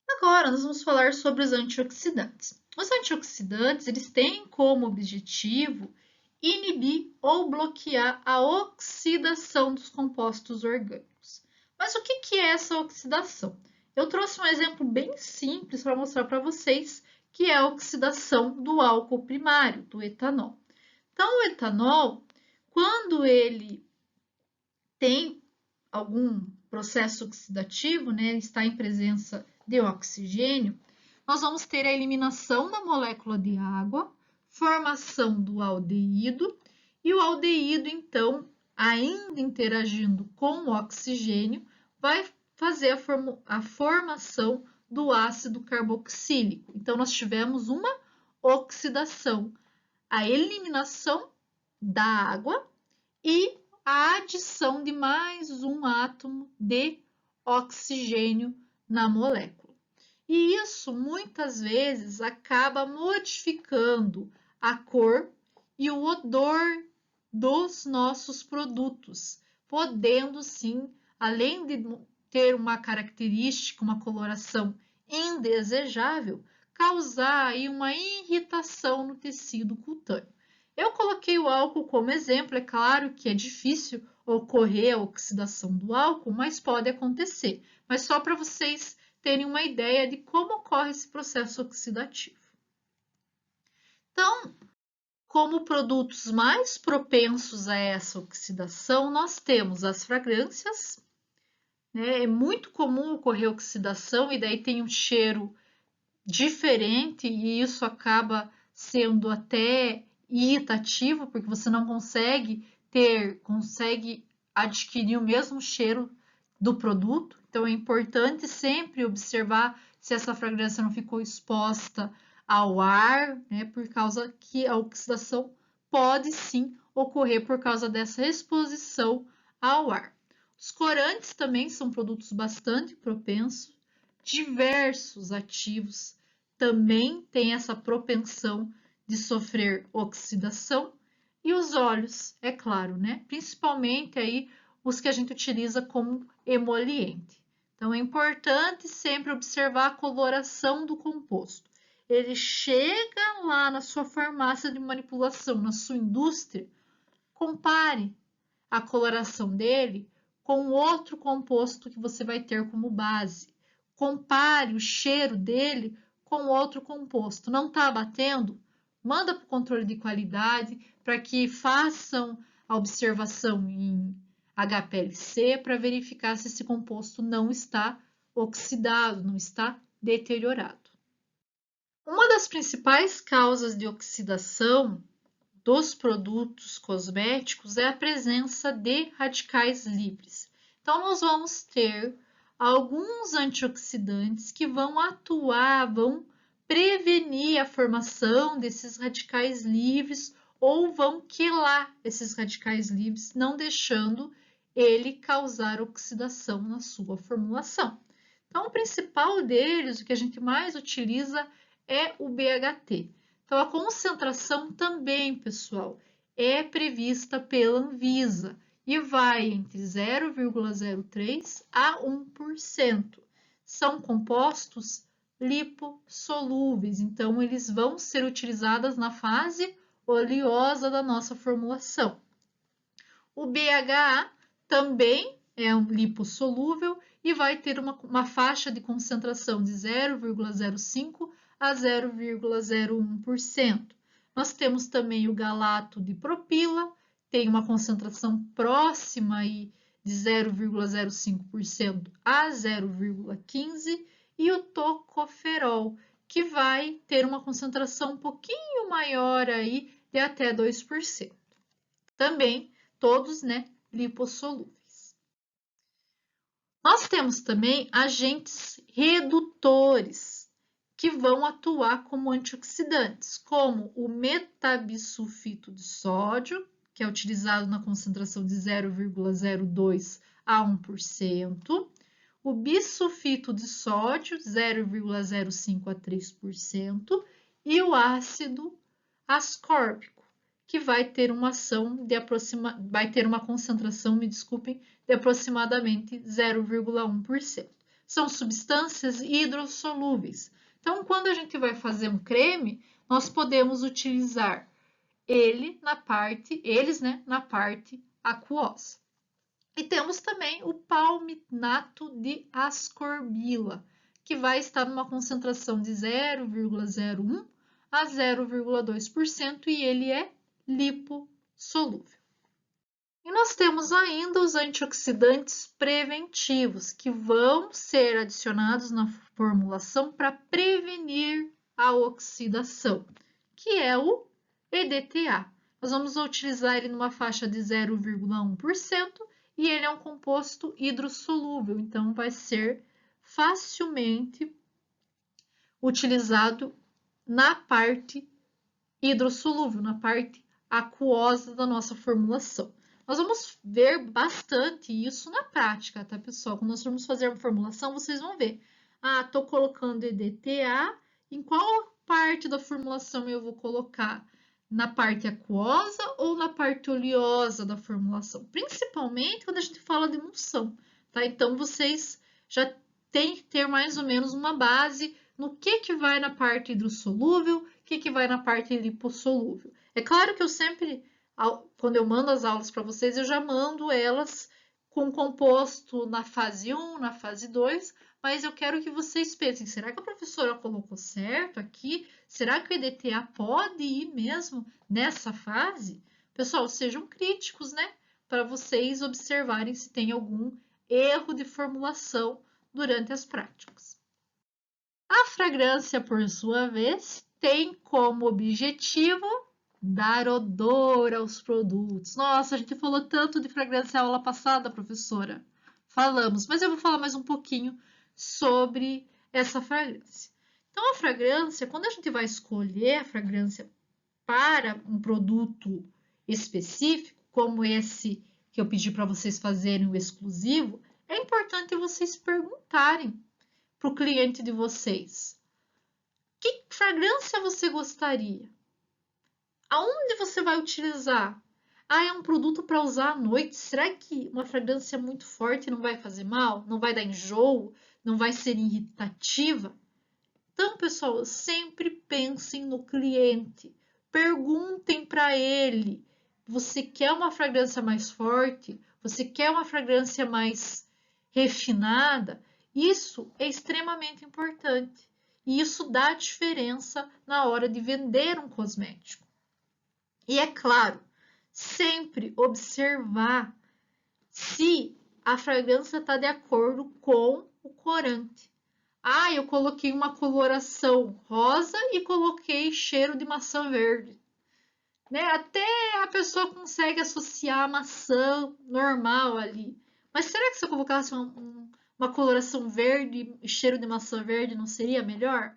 Agora, nós vamos falar sobre os antioxidantes. Os antioxidantes, eles têm como objetivo inibir ou bloquear a oxidação dos compostos orgânicos. Mas o que é essa oxidação? Eu trouxe um exemplo bem simples para mostrar para vocês que é a oxidação do álcool primário, do etanol. Então, o etanol, quando ele tem algum processo oxidativo, né, está em presença de oxigênio, nós vamos ter a eliminação da molécula de água, formação do aldeído, e o aldeído, então, ainda interagindo com o oxigênio, vai fazer a formação do ácido carboxílico. Então, nós tivemos uma oxidação, a eliminação da água e a adição de mais um átomo de oxigênio na molécula. E isso muitas vezes acaba modificando a cor e o odor dos nossos produtos, podendo sim, além de ter uma característica, uma coloração indesejável, causar aí uma irritação no tecido cutâneo. Eu coloquei o álcool como exemplo, é claro que é difícil ocorrer a oxidação do álcool, mas pode acontecer. Mas só para vocês terem uma ideia de como ocorre esse processo oxidativo. Então, como produtos mais propensos a essa oxidação, nós temos as fragrâncias, né? É muito comum ocorrer oxidação e daí tem um cheiro diferente e isso acaba sendo até irritativo, porque você não consegue consegue adquirir o mesmo cheiro do produto. Então, é importante sempre observar se essa fragrância não ficou exposta ao ar, né, por causa que a oxidação pode sim ocorrer por causa dessa exposição ao ar. Os corantes também são produtos bastante propensos, diversos ativos também têm essa propensão de sofrer oxidação, e os óleos, é claro, né? Principalmente aí os que a gente utiliza como emoliente. Então, é importante sempre observar a coloração do composto. Ele chega lá na sua farmácia de manipulação, na sua indústria, compare a coloração dele com outro composto que você vai ter como base. Compare o cheiro dele com outro composto. Não está batendo? Manda para o controle de qualidade para que façam a observação em HPLC para verificar se esse composto não está oxidado, não está deteriorado. Uma das principais causas de oxidação dos produtos cosméticos é a presença de radicais livres. Então, nós vamos ter alguns antioxidantes que vão atuar, vão prevenir a formação desses radicais livres ou vão quelar esses radicais livres, não deixando ele causar oxidação na sua formulação. Então, o principal deles, o que a gente mais utiliza é o BHT. Então, a concentração também, pessoal, é prevista pela Anvisa e vai entre 0,03 a 1%. São compostos lipossolúveis, então eles vão ser utilizados na fase oleosa da nossa formulação. O BHA também é um lipossolúvel e vai ter uma faixa de concentração de 0,05 a 0,01%. Nós temos também o galato de propila, tem uma concentração próxima aí de 0,05% a 0,15%, e o tocoferol, que vai ter uma concentração um pouquinho maior aí de até 2%. Também todos, né, lipossolúveis. Nós temos também agentes redutores, que vão atuar como antioxidantes, como o metabisulfito de sódio, que é utilizado na concentração de 0,02 a 1%, o bisulfito de sódio, 0,05 a 3%, e o ácido ascórbico, que vai ter uma ação de vai ter uma concentração, me desculpem, de aproximadamente 0,1%. São substâncias hidrossolúveis. Então, quando a gente vai fazer um creme, nós podemos utilizar eles, né, na parte aquosa. E temos também o palmitato de ascorbila, que vai estar numa concentração de 0,01 a 0,2% e ele é lipossolúvel. E nós temos ainda os antioxidantes preventivos, que vão ser adicionados na formulação para prevenir a oxidação, que é o EDTA. Nós vamos utilizar ele numa faixa de 0,1% e ele é um composto hidrossolúvel, então vai ser facilmente utilizado na parte hidrossolúvel, na parte aquosa da nossa formulação. Nós vamos ver bastante isso na prática, tá, pessoal? Quando nós formos fazer uma formulação, vocês vão ver. Ah, estou colocando EDTA, em qual parte da formulação eu vou colocar? Na parte aquosa ou na parte oleosa da formulação? Principalmente quando a gente fala de emulsão, tá? Então, vocês já têm que ter mais ou menos uma base no que vai na parte hidrossolúvel, o que vai na parte lipossolúvel. É claro que eu sempre, quando eu mando as aulas para vocês, eu já mando elas com composto na fase 1, na fase 2, mas eu quero que vocês pensem, será que a professora colocou certo aqui? Será que o EDTA pode ir mesmo nessa fase? Pessoal, sejam críticos, né? Para vocês observarem se tem algum erro de formulação durante as práticas. A fragrância, por sua vez, tem como objetivo, dar odor aos produtos. Nossa, a gente falou tanto de fragrância na aula passada, professora. Falamos, mas eu vou falar mais um pouquinho sobre essa fragrância. Então, a fragrância, quando a gente vai escolher a fragrância para um produto específico, como esse que eu pedi para vocês fazerem o exclusivo, é importante vocês perguntarem para o cliente de vocês: que fragrância você gostaria? Aonde você vai utilizar? Ah, é um produto para usar à noite. Será que uma fragrância muito forte não vai fazer mal? Não vai dar enjoo? Não vai ser irritativa? Então, pessoal, sempre pensem no cliente. Perguntem para ele: você quer uma fragrância mais forte? Você quer uma fragrância mais refinada? Isso é extremamente importante. E isso dá diferença na hora de vender um cosmético. E é claro, sempre observar se a fragrância está de acordo com o corante. Ah, eu coloquei uma coloração rosa e coloquei cheiro de maçã verde. Né? Até a pessoa consegue associar a maçã normal ali. Mas será que se eu colocasse uma coloração verde e cheiro de maçã verde não seria melhor?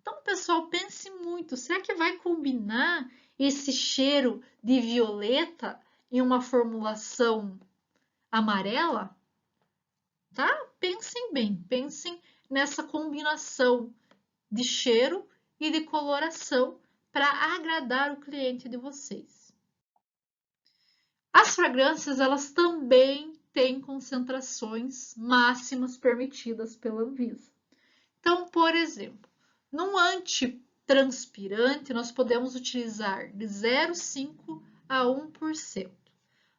Então, pessoal, pense muito. Será que vai combinar esse cheiro de violeta em uma formulação amarela? Tá? Pensem bem, pensem nessa combinação de cheiro e de coloração para agradar o cliente de vocês. As fragrâncias, elas também têm concentrações máximas permitidas pela Anvisa. Então, por exemplo, num antitranspirante, nós podemos utilizar de 0,5 a 1%.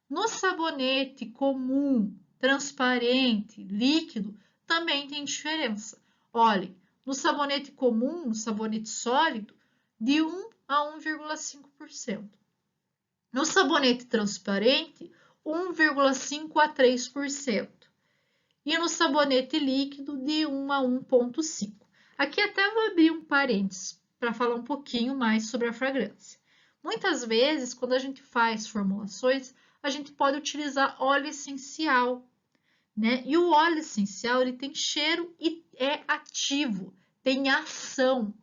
No sabonete comum, transparente, líquido, também tem diferença. Olhem, no sabonete comum, no sabonete sólido, de 1 a 1,5%. No sabonete transparente, 1,5 a 3%. E no sabonete líquido, de 1 a 1,5%. Aqui até vou abrir um parênteses para falar um pouquinho mais sobre a fragrância. Muitas vezes, quando a gente faz formulações, a gente pode utilizar óleo essencial, né? E o óleo essencial, ele tem cheiro e é ativo, tem ação.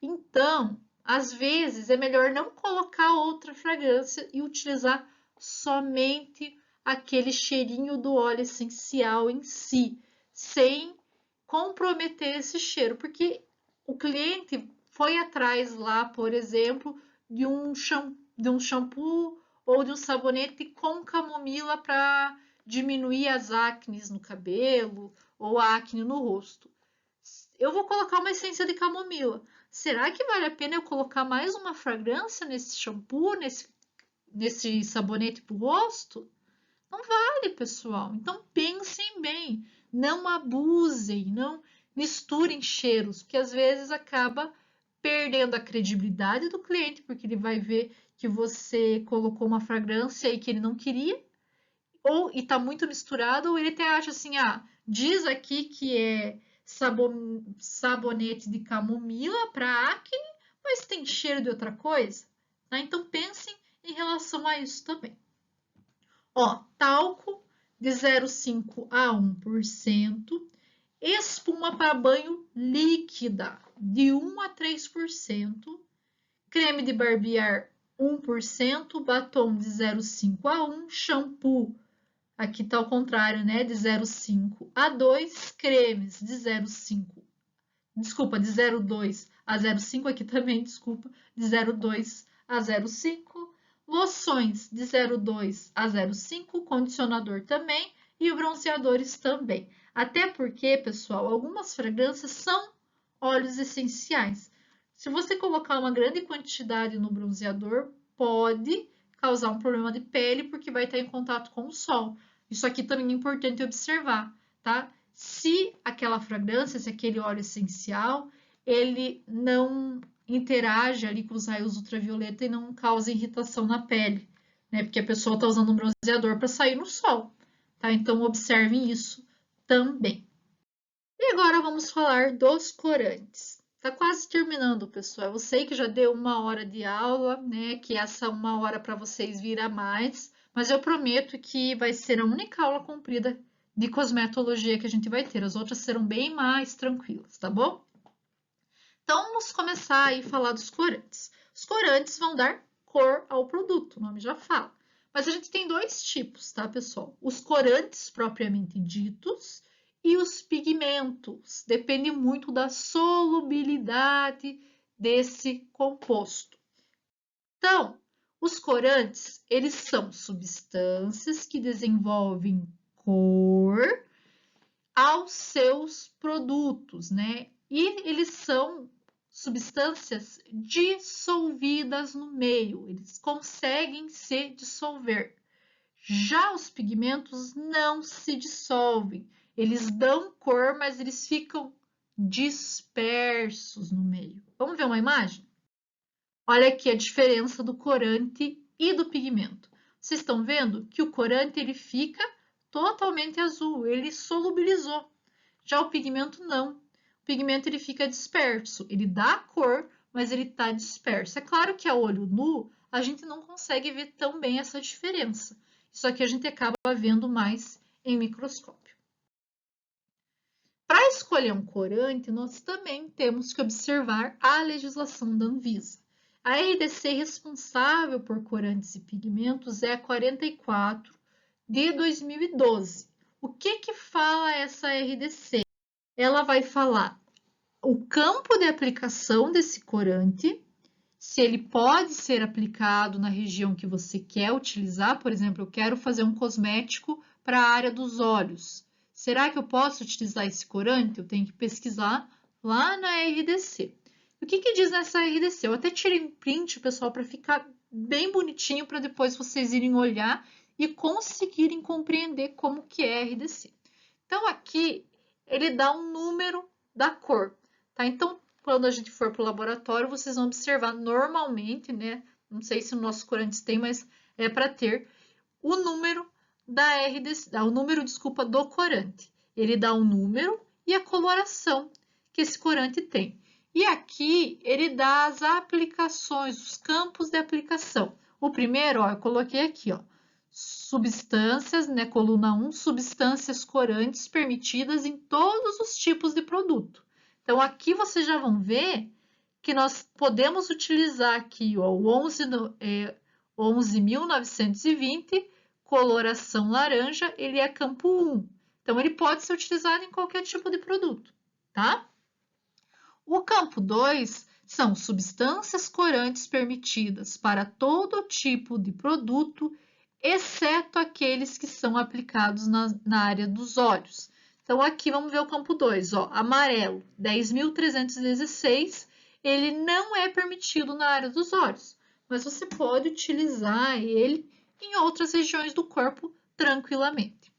Então, às vezes, é melhor não colocar outra fragrância e utilizar somente aquele cheirinho do óleo essencial em si, sem comprometer esse cheiro, porque o cliente foi atrás lá, por exemplo, de um shampoo ou de um sabonete com camomila para diminuir as acnes no cabelo ou a acne no rosto. Eu vou colocar uma essência de camomila. Será que vale a pena eu colocar mais uma fragrância nesse shampoo, nesse sabonete para o rosto? Não vale, pessoal. Então pensem bem, não abusem, não misturem cheiros, porque às vezes acaba perdendo a credibilidade do cliente, porque ele vai ver que você colocou uma fragrância e que ele não queria, ou e tá muito misturado, ou ele até acha assim, ah, diz aqui que é sabonete de camomila para acne, mas tem cheiro de outra coisa, tá? Então pensem em relação a isso também. Ó, talco de 0,5 a 1%, espuma para banho líquida de 1 a 3%, creme de barbear 1%, batom de 0,5 a 1, shampoo, aqui tá ao contrário, né, de 0,5 a 2, cremes de 0,5, desculpa, de 0,2 a 0,5, aqui também, desculpa, de 0,2 a 0,5, loções de 0,2 a 0,5, condicionador também e bronzeadores também. Até porque, pessoal, algumas fragrâncias são óleos essenciais. Se você colocar uma grande quantidade no bronzeador, pode causar um problema de pele porque vai estar em contato com o sol. Isso aqui também é importante observar, tá? Se aquela fragrância, se aquele óleo essencial, ele não interage ali com os raios ultravioleta e não causa irritação na pele, né? Porque a pessoa está usando um bronzeador para sair no sol, tá? Então observem isso também. E agora vamos falar dos corantes. Tá quase terminando, pessoal. Eu sei que já deu 1 hora de aula, né? Que essa 1 hora para vocês vira mais, mas eu prometo que vai ser a única aula comprida de cosmetologia que a gente vai ter. As outras serão bem mais tranquilas, tá bom? Então, vamos começar aí a falar dos corantes. Os corantes vão dar cor ao produto, o nome já fala. Mas a gente tem dois tipos, tá, pessoal? Os corantes propriamente ditos e os pigmentos. Depende muito da solubilidade desse composto. Então, os corantes, eles são substâncias que desenvolvem cor aos seus produtos, né? E eles são substâncias dissolvidas no meio, eles conseguem se dissolver. Já os pigmentos não se dissolvem, eles dão cor, mas eles ficam dispersos no meio. Vamos ver uma imagem? Olha aqui a diferença do corante e do pigmento. Vocês estão vendo que o corante ele fica totalmente azul, ele solubilizou. Já o pigmento não. O pigmento ele fica disperso, ele dá cor, mas ele está disperso. É claro que a olho nu a gente não consegue ver tão bem essa diferença. Isso aqui a gente acaba vendo mais em microscópio. Para escolher um corante, nós também temos que observar a legislação da Anvisa. A RDC responsável por corantes e pigmentos é a 44 de 2012. O que fala essa RDC? Ela vai falar o campo de aplicação desse corante, se ele pode ser aplicado na região que você quer utilizar. Por exemplo, eu quero fazer um cosmético para a área dos olhos. Será que eu posso utilizar esse corante? Eu tenho que pesquisar lá na RDC. O que diz nessa RDC? Eu até tirei um print, pessoal, para ficar bem bonitinho, para depois vocês irem olhar e conseguirem compreender como que é a RDC. Então, aqui, ele dá um número da cor, tá? Então, quando a gente for para o laboratório, vocês vão observar normalmente, né? Não sei se o nosso corantes tem, mas é para ter o número da RDC, o número, desculpa, do corante. Ele dá um número e a coloração que esse corante tem. E aqui ele dá as aplicações, os campos de aplicação. O primeiro, ó, eu coloquei aqui, ó, substâncias, né, coluna 1, substâncias corantes permitidas em todos os tipos de produto. Então, aqui vocês já vão ver que nós podemos utilizar aqui ó, o 11.920, coloração laranja, ele é campo 1. Então, ele pode ser utilizado em qualquer tipo de produto, tá? O campo 2 são substâncias corantes permitidas para todo tipo de produto, exceto aqueles que são aplicados na área dos olhos. Então, aqui vamos ver o campo 2, ó, amarelo, 10.316, ele não é permitido na área dos olhos, mas você pode utilizar ele em outras regiões do corpo tranquilamente.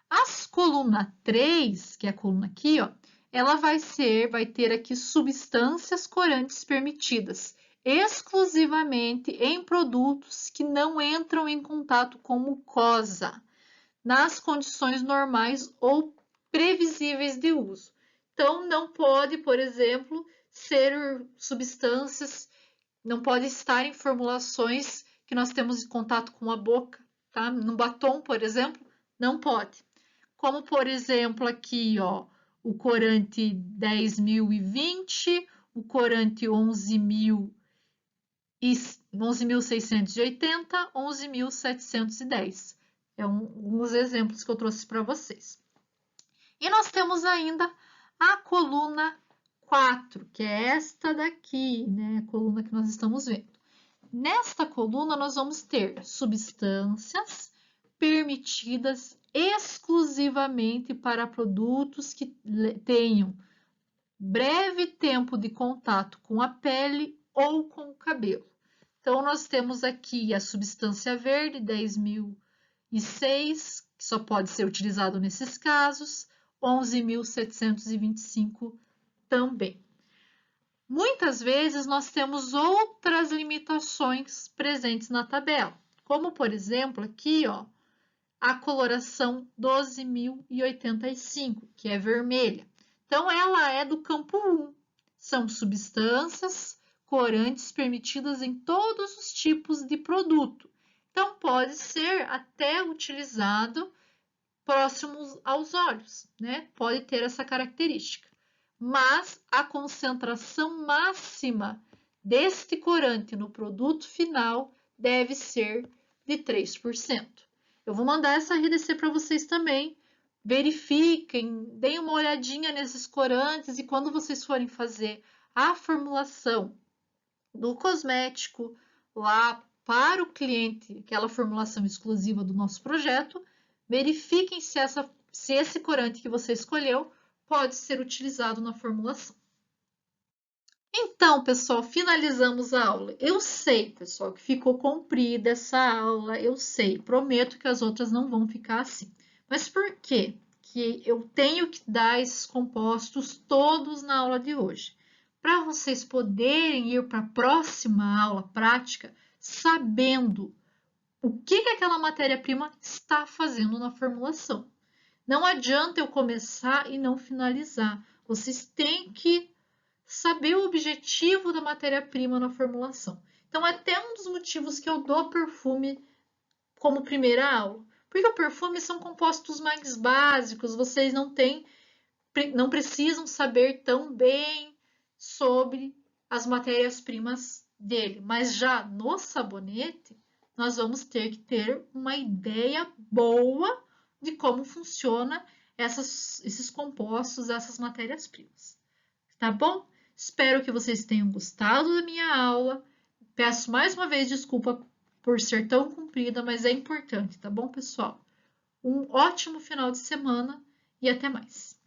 As coluna 3, que é a coluna aqui, ó, ela vai ter aqui substâncias corantes permitidas exclusivamente em produtos que não entram em contato com mucosa, nas condições normais ou previsíveis de uso. Então, não pode, por exemplo, ser substâncias, não pode estar em formulações que nós temos em contato com a boca, tá? No batom, por exemplo, não pode. Como, por exemplo, aqui, ó, o corante 10.020, o corante 11.680, 11.710. É uns exemplos que eu trouxe para vocês. E nós temos ainda a coluna 4, que é esta daqui, né? A coluna que nós estamos vendo. Nesta coluna, nós vamos ter substâncias permitidas exclusivamente para produtos que tenham breve tempo de contato com a pele ou com o cabelo. Então, nós temos aqui a substância verde, 10.006, que só pode ser utilizado nesses casos, 11.725 também. Muitas vezes nós temos outras limitações presentes na tabela, como por exemplo aqui, ó, a coloração 12.085, que é vermelha. Então, ela é do campo 1. são substâncias corantes permitidas em todos os tipos de produto. Então, pode ser até utilizado próximos aos olhos, né? Pode ter essa característica. Mas a concentração máxima deste corante no produto final deve ser de 3%. Eu vou mandar essa RDC para vocês também. Verifiquem, deem uma olhadinha nesses corantes e quando vocês forem fazer a formulação do cosmético lá para o cliente, aquela formulação exclusiva do nosso projeto, verifiquem se esse corante que você escolheu pode ser utilizado na formulação. Então, pessoal, finalizamos a aula. Eu sei, pessoal, que ficou comprida essa aula, eu sei, prometo que as outras não vão ficar assim. Mas por quê que eu tenho que dar esses compostos todos na aula de hoje? Para vocês poderem ir para a próxima aula prática sabendo o que aquela matéria-prima está fazendo na formulação. Não adianta eu começar e não finalizar. Vocês têm que saber o objetivo da matéria-prima na formulação. Então, é até um dos motivos que eu dou perfume como primeira aula. Porque o perfume são compostos mais básicos, vocês não precisam saber tão bem sobre as matérias-primas dele. Mas já no sabonete, nós vamos ter que ter uma ideia boa de como funciona esses compostos, essas matérias-primas. Tá bom? Espero que vocês tenham gostado da minha aula. Peço mais uma vez desculpa por ser tão comprida, mas é importante, tá bom, pessoal? Um ótimo final de semana e até mais!